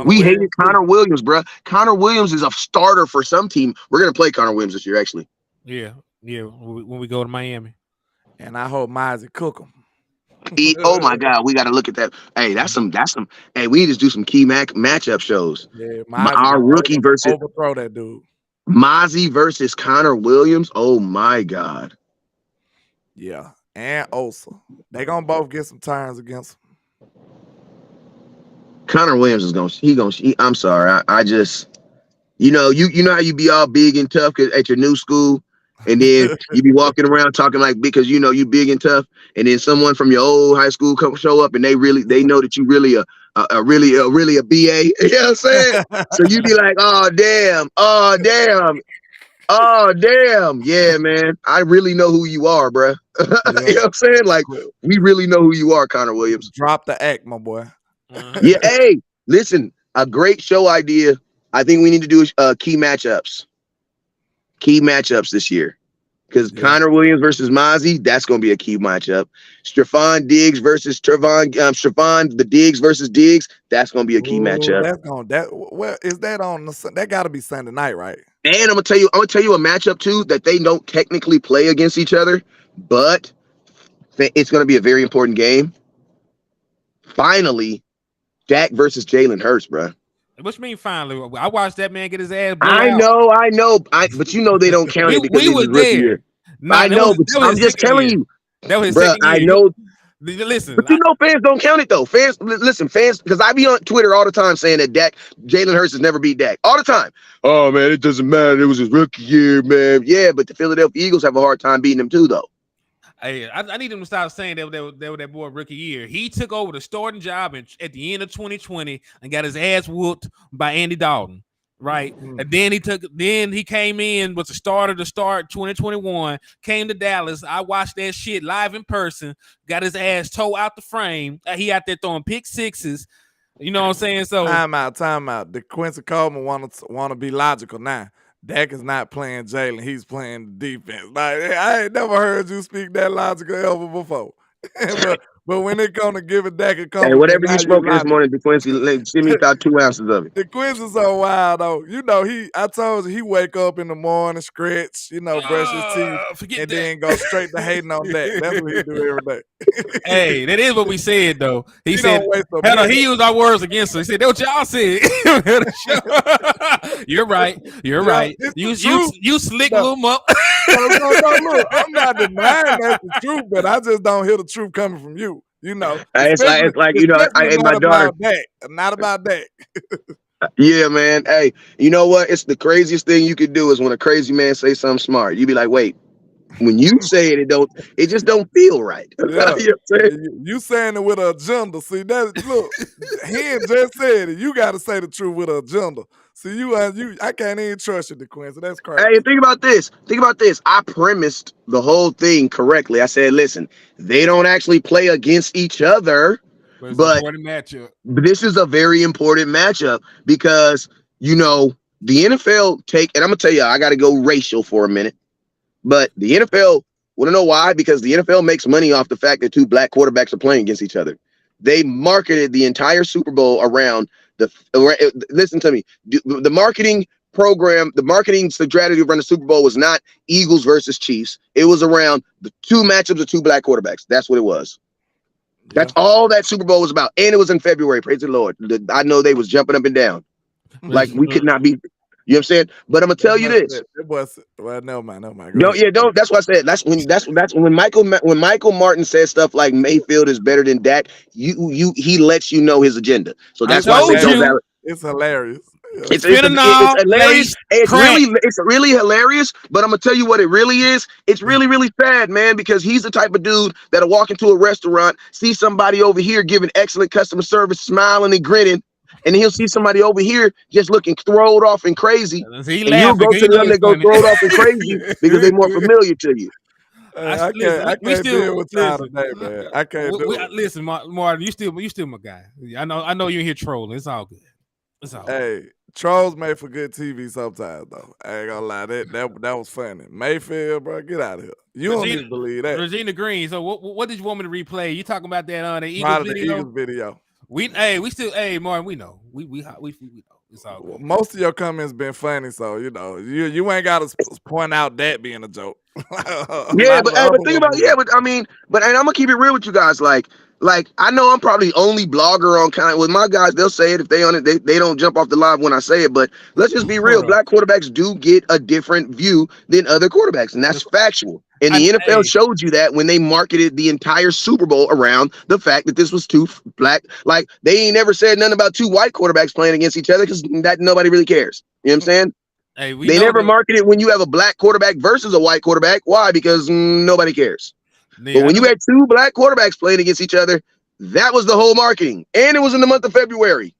We hated Connor Williams, bro. Connor Williams is a starter for some team. We're gonna play Connor Williams this year, actually. Yeah. When we go to Miami, and I hope Mizey cook him. Oh my God, we got to look at that. Hey, that's some. Hey, we need to do some key matchup shows. Yeah, our rookie versus overthrow that dude. Mozzie versus Connor Williams. Oh my God. Yeah, and Osa. They gonna both get some turns against him. Connor Williams is gonna. I'm sorry. I just, you know how you be all big and tough at your new school, and then you be walking around talking like because you know you big and tough, and then someone from your old high school show up and they know that you really a BA. You know what I'm saying? So you be like, oh damn, yeah, man. I really know who you are, bro. You know what I'm saying? Like we really know who you are, Connor Williams. Drop the act, my boy. Yeah, hey, listen, a great show idea. I think we need to do key matchups this year. Because Connor Williams versus Mozzie, that's going to be a key matchup. Stephon Diggs versus Stephon, the Diggs versus Diggs, that's going to be a key matchup. Is that on that got to be Sunday night, right? And I'm going to tell you a matchup too that they don't technically play against each other, but it's going to be a very important game. Finally, Dak versus Jalen Hurts, bro. What you mean finally? I watched that man get his ass blown out. I know. But you know they don't count it because it was rookie year. No, I know, but I'm just telling you. That was his second year. I know. Listen, but you know fans don't count it though. Fans, because I be on Twitter all the time saying that Jalen Hurts has never beat Dak. All the time. Oh man, it doesn't matter. It was his rookie year, man. Yeah, but the Philadelphia Eagles have a hard time beating him too, though. Hey, I need him to stop saying that boy rookie year. He took over the starting job at the end of 2020 and got his ass whooped by Andy Dalton, right? Mm-hmm. And then he came in, was the starter to start 2021, came to Dallas. I watched that shit live in person, got his ass towed out the frame. He out there throwing pick sixes. You know what I'm saying? So time out. The Quincy Coleman want to be logical now. Dak is not playing Jalen. He's playing defense. Like, I ain't never heard you speak that logical ever before. but when it come to giving Dak a couple, hey, whatever you smoking this morning, DeQuincy, send me about 2 ounces of it. DeQuincy's so wild though. You know, I told you he wake up in the morning, stretch, brush his teeth, then go straight to hating on Dak. That's what he do every day. Hey, that is what we said though. He said, he used our words against us. He said, "That's what y'all said." You're right. You slick them up. No, look, I'm not denying that's the truth, but I just don't hear the truth coming from you. It's like my daughter. Not about that. Yeah, man. Hey, you know what? It's the craziest thing you could do is when a crazy man say something smart. You be like, wait. When you say it just don't feel right. Yeah. You know what I'm saying? You saying it with an agenda. See, look, he just said it. You got to say the truth with an agenda. See, I can't even trust you, DeQuincy. That's crazy. Hey, think about this. I premised the whole thing correctly. I said, listen, they don't actually play against each other, but this is a very important matchup because, the NFL and I'm going to tell you, I got to go racial for a minute. But the NFL, want to know why? Because the NFL makes money off the fact that 2 black quarterbacks are playing against each other. They marketed the entire Super Bowl around listen to me. The marketing program, the marketing strategy around the Super Bowl was not Eagles versus Chiefs. It was around the 2 matchups of 2 black quarterbacks. That's what it was. That's all that Super Bowl was about. And it was in February. Praise the Lord. I know they was jumping up and down. Like we could not be, you know what I'm saying? But I'm gonna tell you this. It was well, no man. Don't. That's what I said. That's when Michael Martin says stuff like Mayfield is better than Dak. He lets you know his agenda. So that's why I say it's hilarious. It's hilarious. It's really hilarious. But I'm gonna tell you what it really is. It's really, really sad, man, because he's the type of dude that'll walk into a restaurant, see somebody over here giving excellent customer service, smiling and grinning, and he'll see somebody over here just looking thrown off and crazy. And you'll go to them that go thrown off and crazy because they're more familiar to you. I can't deal with y'all today, man. I can't do it. Listen, Martin, you still my guy. I know you're here trolling. It's all good. Hey, trolls made for good TV sometimes, though. I ain't gonna lie, that was funny. Mayfield, bro, get out of here. You don't need to believe that. Regina Green. So what did you want me to replay? You talking about that on the Eagles video? We still, Martin, we know. We know. It's all good. Most of your comments been funny, so you know you ain't got to point out that being a joke. Yeah, but think about and I'm gonna keep it real with you guys. Like I know I'm probably the only blogger on kind of with my guys. They'll say it if they on it. They don't jump off the live when I say it. But let's just be real. Black quarterbacks do get a different view than other quarterbacks, and that's factual. And the NFL showed you that when they marketed the entire Super Bowl around the fact that this was two black. Like they ain't never said nothing about two white quarterbacks playing against each other because that nobody really cares. You know what I'm saying? They never marketed when you have a black quarterback versus a white quarterback. Why? Because nobody cares. But when you had two black quarterbacks playing against each other, that was the whole marketing, and it was in the month of February.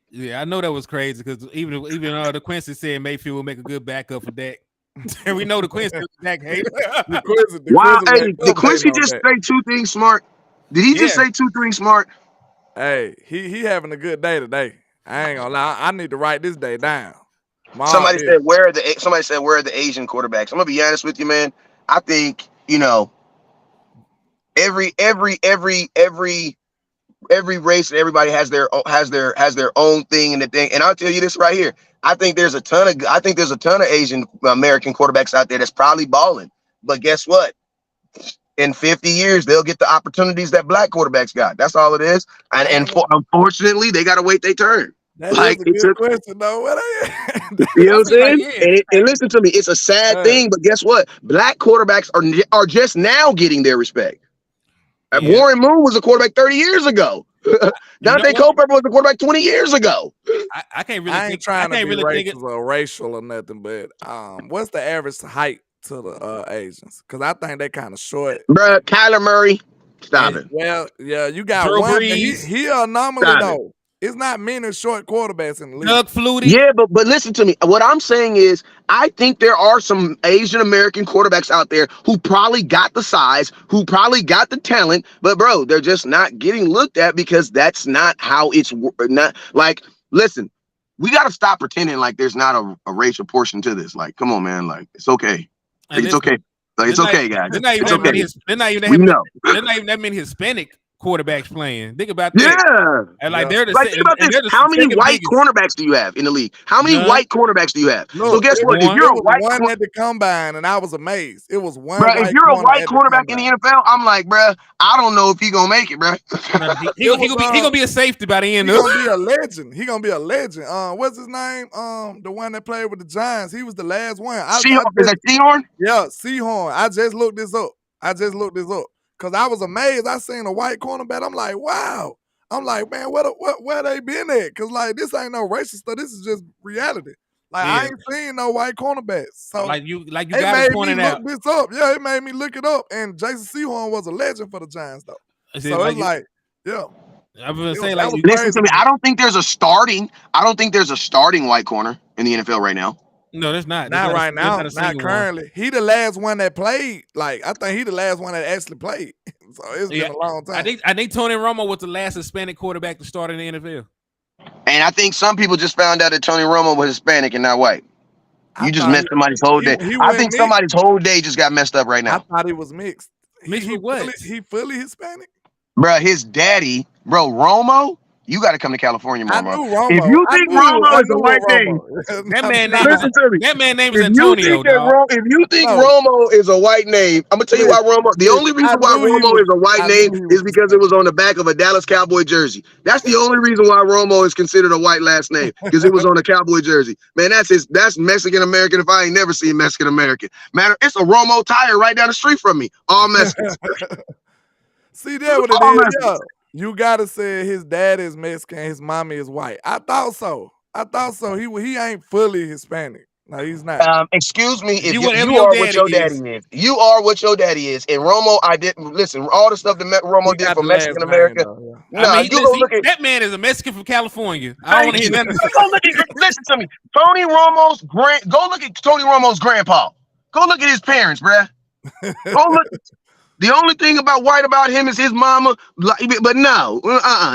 Yeah, I know that was crazy because even the Quincy said Mayfield will make a good backup for Dak. And we know the Quincy Dak hates. Did Quincy just say two things smart? Did he just say two things smart? Hey, he having a good day today. I ain't gonna lie. I need to write this day down. Somebody said where are the Asian quarterbacks? I'm gonna be honest with you, man. I think every race and everybody has their own thing and the thing. And I'll tell you this right here. I think there's a ton of Asian American quarterbacks out there that's probably balling. But guess what? In 50 years, they'll get the opportunities that black quarterbacks got. That's all it is. And unfortunately, they gotta wait their turn. That's a good question, though. You know what I'm saying? And listen to me, it's a sad thing, but guess what? Black quarterbacks are just now getting their respect. Warren Moon was a quarterback 30 years ago. Dante Culpepper was a quarterback 20 years ago. I can't really. I ain't trying to be racist or racial or nothing, but what's the average height to the Asians? Because I think they kind of short. Bruh, Kyler Murray, stop it. Well, yeah, you got Drew one. He anomaly though. It's not many short quarterbacks in the league. Doug Flutie. Yeah, but listen to me. What I'm saying is, I think there are some Asian American quarterbacks out there who probably got the size, who probably got the talent, but bro, they're just not getting looked at because that's not how it's not. Like, listen, we got to stop pretending like there's not a racial portion to this. Like, come on, man. Like, it's okay. It's okay. Like, it's okay, guys. They're not even that many Hispanic quarterbacks playing. Think about that. Yeah. And like they're the think about this. How many white cornerbacks do you have in the league? How many white cornerbacks do you have? Look, so guess what? If you're a white one at the combine, and I was amazed. It was one. Bro, if you're a white cornerback in the NFL, I'm like, bro, I don't know if he gonna make it, bro. he gonna be a safety by the end. He gonna be a legend. He gonna be a legend. What's his name? The one that played with the Giants. He was the last one. Is that Seahorn? Yeah, Seahorn. I just looked this up. Because I was amazed. I seen a white cornerback. I'm like, wow. I'm like, man, where they been at? Because, like, this ain't no racist stuff. This is just reality. Like, I ain't seen no white cornerbacks. So, like you guys pointed out. Look this up. Yeah, it made me look it up. And Jason Seahorn was a legend for the Giants, though. So, it's like, yeah. I was going to say, like, listen to me. I don't think there's a starting white corner in the NFL right now. No, there's not. Not right now. Not currently. He the last one that played. Like, I think he the last one that actually played. So it's been a long time. I think Tony Romo was the last Hispanic quarterback to start in the NFL. And I think some people just found out that Tony Romo was Hispanic and not white. You just messed somebody's whole day. I think somebody's whole day just got messed up right now. I thought he was mixed. Mixed with what? He fully Hispanic? Bro, his daddy, Romo, You got to come to California, I Mama. knew Romo. If you think Romo is a it white was name, Romo. That man listen to me. that man name is If you Antonio, think that dog. if you think No. Romo is a white name, I'm gonna tell you why Romo. The only reason why Romo is a white name is because it was on the back of a Dallas Cowboy jersey. That's the only reason why Romo is considered a white last name, because it was on a Cowboy jersey. Man, that's Mexican American. If I ain't never seen Mexican American, man, it's a Romo tire right down the street from me. All Mexicans. See that what it All is? Mexicans. Yeah. You gotta say his dad is Mexican, his mommy is white. I thought so. He ain't fully Hispanic. No, he's not. Excuse me, if Whatever you your are what your daddy is. is. You are what your daddy is. And Romo, I didn't listen. All the stuff that He Romo did got for the last Mexican name America. though. Yeah. Nah, you go look at. That man is a Mexican from California. I don't want Thank to you. hear nothing. Go look at. Listen to me. Go look at Tony Romo's grandpa. Go look at his parents, bruh. Go look. The only thing white about him is his mama. But no,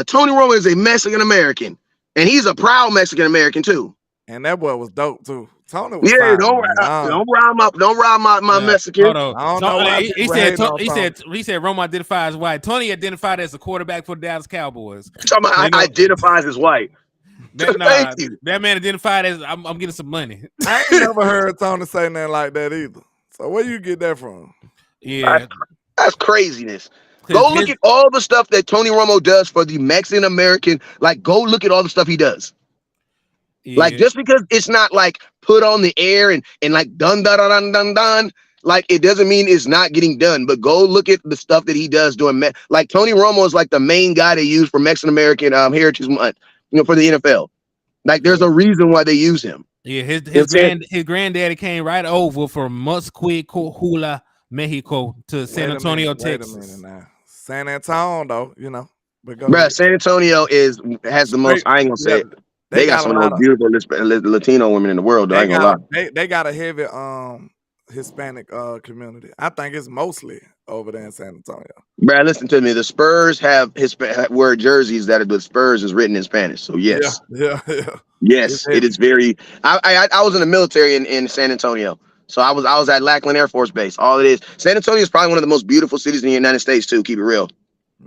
Tony Romo is a Mexican American, and he's a proud Mexican American too. And that boy was dope too. Tony was Yeah, fine. don't rile my Mexican. Hold on. I don't know why He said Romo identifies as white. Tony identified as a quarterback for the Dallas Cowboys. Talking about identifies as white. Thank you. That man identified as I'm getting some money. I ain't never heard Tony say nothing like that either. So where you get that from? Yeah. That's craziness. Go look at all the stuff that Tony Romo does for the Mexican American. Like, go look at all the stuff he does. Yeah. Like, just because it's not like put on the air and like done, like, it doesn't mean it's not getting done. But go look at the stuff that he does doing. Like, Tony Romo is like the main guy they use for Mexican American Heritage Month, for the NFL. Like, there's a reason why they use him. Yeah, his granddaddy came right over from Musquecula, Mexico to San Antonio, Texas. Wait a minute now. San Antonio, though, Bruh, San Antonio has the most. I ain't gonna say it. They got some of the most beautiful Latino women in the world. Though, I ain't gonna lie. They got a heavy Hispanic community. I think it's mostly over there in San Antonio. Bruh, listen to me. The Spurs wear jerseys that the Spurs is written in Spanish. So yes, yeah. Yes, it is very. I was in the military in San Antonio. So I was at Lackland Air Force Base. All it is, San Antonio is probably one of the most beautiful cities in the United States too. Keep it real.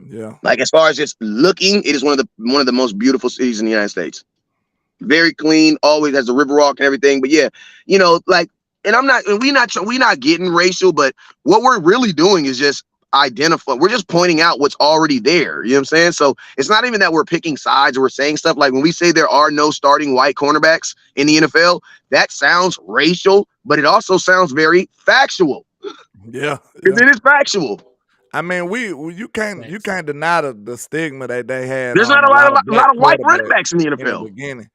Yeah. Like, as far as just looking, it is one of the most beautiful cities in the United States. Very clean, always has a river walk and everything. But yeah, like, and we not getting racial, but what we're really doing is just identify. We're just pointing out what's already there. You know what I'm saying? So it's not even that we're picking sides or we're saying stuff like when we say there are no starting white cornerbacks in the NFL, that sounds racial, but it also sounds very factual. Yeah. Because it is factual. I mean, you can't deny the stigma that they had. There's not a lot of white running backs in the NFL. In the beginning.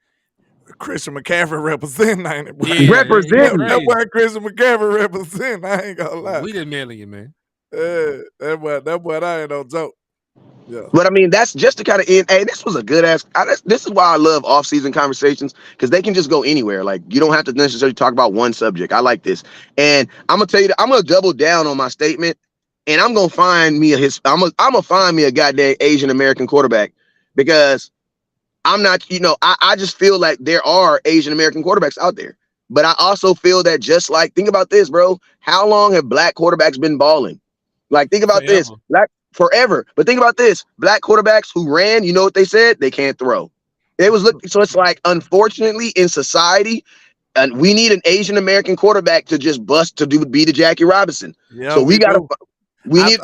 Christian McCaffrey representing, ain't it? Yeah, representing. That boy Christian McCaffrey representing. I ain't gonna lie. We didn't mail you, man. That boy, I ain't no joke. Yeah. But I mean, that's just to kind of end. Hey, this was a good ass. This is why I love off-season conversations, because they can just go anywhere. Like, you don't have to necessarily talk about one subject. I like this, and I'm gonna tell you that I'm gonna double down on my statement, and I'm gonna find me I'm gonna find me a goddamn Asian American quarterback, because I'm not. I just feel like there are Asian American quarterbacks out there, but I also feel that just like, think about this, bro. How long have black quarterbacks been balling? Like, think about this. Forever. But think about this. Black quarterbacks who ran, you know what they said? They can't throw. So it's like, unfortunately, in society, and we need an Asian American quarterback to just be the Jackie Robinson. Yeah, so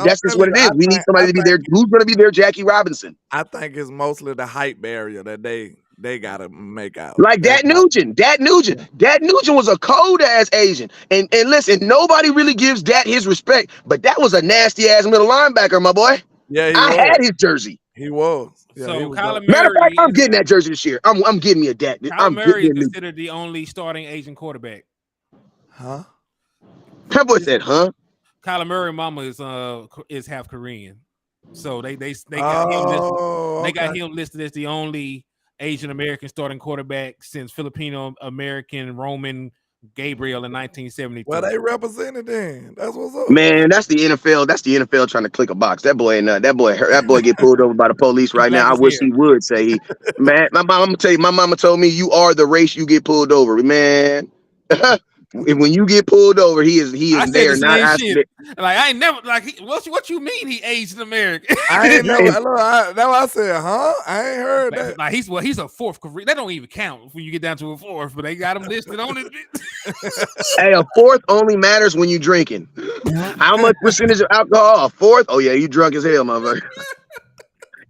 that's just what it is. We need somebody to be there. Who's going to be their Jackie Robinson? I think it's mostly the height barrier that they gotta make out. Like Dat Nugent. Dat Nugent was a cold ass Asian. And listen, nobody really gives Dat his respect, but that was a nasty ass middle linebacker, my boy. Yeah, I had his jersey. He was. Yeah, so Kyler Murray, matter of fact, I'm getting that jersey this year. I'm getting me a Dat. Kyler Murray is considered the only starting Asian quarterback. Huh? That boy said, huh? Kyler Murray mama is half Korean. So they got him listed as the only Asian American starting quarterback since Filipino American Roman Gabriel in 1972. Well, they represented then. That's what's up. Man, that's the NFL. That's the NFL trying to click a box. That boy get pulled over by the police right now. I wish he would say man. My mama told me, you are the race you get pulled over, man. When you get pulled over, he is I said there, the not same asking. shit. Like I ain't never like what you mean he aged American? I ain't never. That's what I said, huh? I ain't heard that. Like he's a fourth Korean. They don't even count when you get down to a fourth, but they got him listed on it. Hey, a fourth only matters when you drinking. How much percentage of alcohol? A fourth? Oh yeah, you drunk as hell, motherfucker.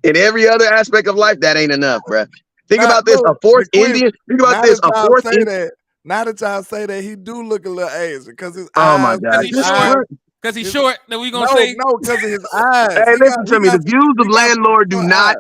In every other aspect of life, that ain't enough, bruh. Think about this: a fourth Indian. Think about this: a fourth Indian. Now that y'all say that, he do look a little Asian because his Oh my eyes. God! Because he's short. Then we gonna say no, because of his eyes. Hey, listen to me. The views of Landlord do not.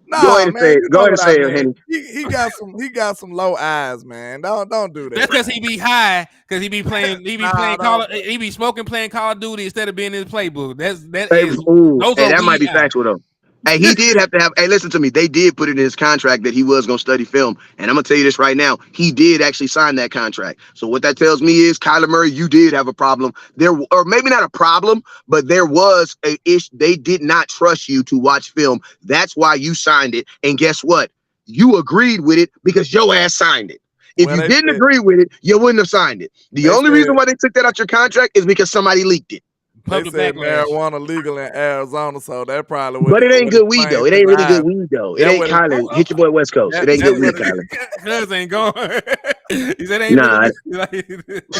Nah, go ahead and man, say it. you Go know ahead and what I say it, mean. Henny. He got some low eyes, man. Don't do that. That's because he be high, because he be playing he be smoking, playing Call of Duty instead of being in his playbook. That might be factual though. Hey, he did have to have. Hey, listen to me. They did put it in his contract that he was gonna study film, and I'm gonna tell you this right now. He did actually sign that contract. So what that tells me is, Kyler Murray, you did have a problem there, or maybe not a problem, but there was a issue. They did not trust you to watch film. That's why you signed it. And guess what? You agreed with it because your ass signed it. If you didn't agree with it, you wouldn't have signed it. The only reason why they took that out your contract is because somebody leaked it. They said marijuana legal in Arizona, so that probably would. But it ain't good weed though. It ain't really good weed though. It ain't Kyler. Hit your boy West Coast. It ain't good weed, Kyler. Cuz ain't going. He said ain't nah, it's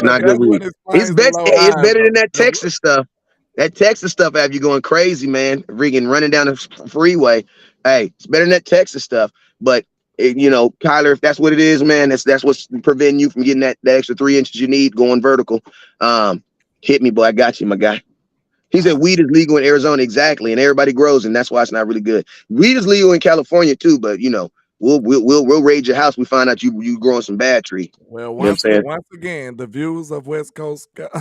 not good weed. It's better than that Texas stuff. That Texas stuff have you going crazy, man. Running down the freeway. Hey, it's better than that Texas stuff. But Kyler, if that's what it is, man, that's what's preventing you from getting that extra 3 inches you need going vertical. Hit me, boy. I got you, my guy. He said weed is legal in Arizona, exactly, and everybody grows, and that's why it's not really good. Weed is legal in California too, but we'll raid your house. We find out you growing some bad tree. Well, once again, the views of West Coast Cowboys.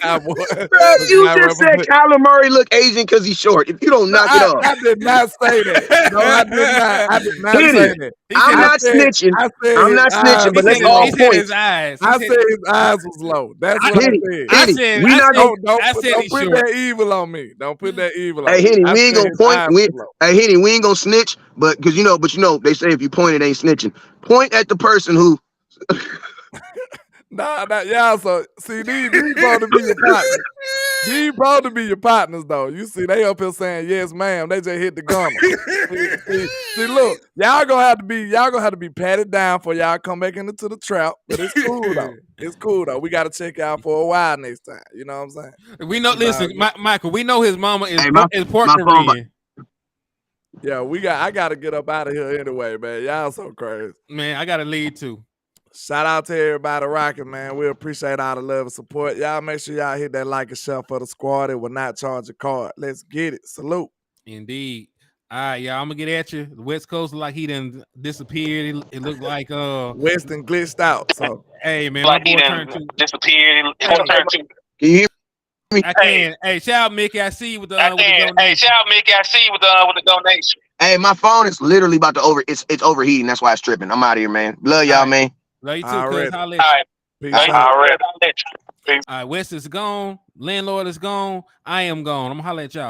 Bro, you just said Kyler Murray look Asian because he's short. If you don't knock it off, I did not say that. No, I did not. I did not say that. I'm not snitching. I'm not snitching, but let's all point. His eyes. I said his eyes was low. That's what I said. Don't put that evil on me. Don't put that evil on me. Hey, Henny, we ain't gonna point. Hey, Henny, we ain't gonna snitch, but because they say if you point, it ain't snitching. Point at the person who. Y'all. So see, these supposed to be your partners. These supposed to be your partners, though. You see, they up here saying yes, ma'am. They just hit the gunner. see, look, y'all gonna have to be patted down for y'all come back into the trap. But it's cool though. It's cool though. We gotta check out for a while next time. You know what I'm saying? We know. Listen, Michael. We know his mama is Puerto Rican. Yeah, I gotta get up out of here anyway, man. Y'all so crazy. Man, I gotta leave too. Shout out to everybody rocking, man. We appreciate all the love and support. Y'all make sure y'all hit that like and share for the squad. It will not charge a card. Let's get it. Salute. Indeed. All right, y'all. I'm gonna get at you. The West Coast look like he done disappeared. It looked like Weston glitched out. So hey man, my boy turned to disappeared. Can you hear me? I can. Hey, shout out Mickey. I see you with the donation. Hey, shout out Mickey. I see you with the donation. Hey, my phone is literally about to it's overheating. That's why it's tripping. I'm out of here, man. Love y'all, man. Love you too, cuz. All right. Peace. All right. West is gone. Landlord is gone. I am gone. I'm gonna holler at y'all.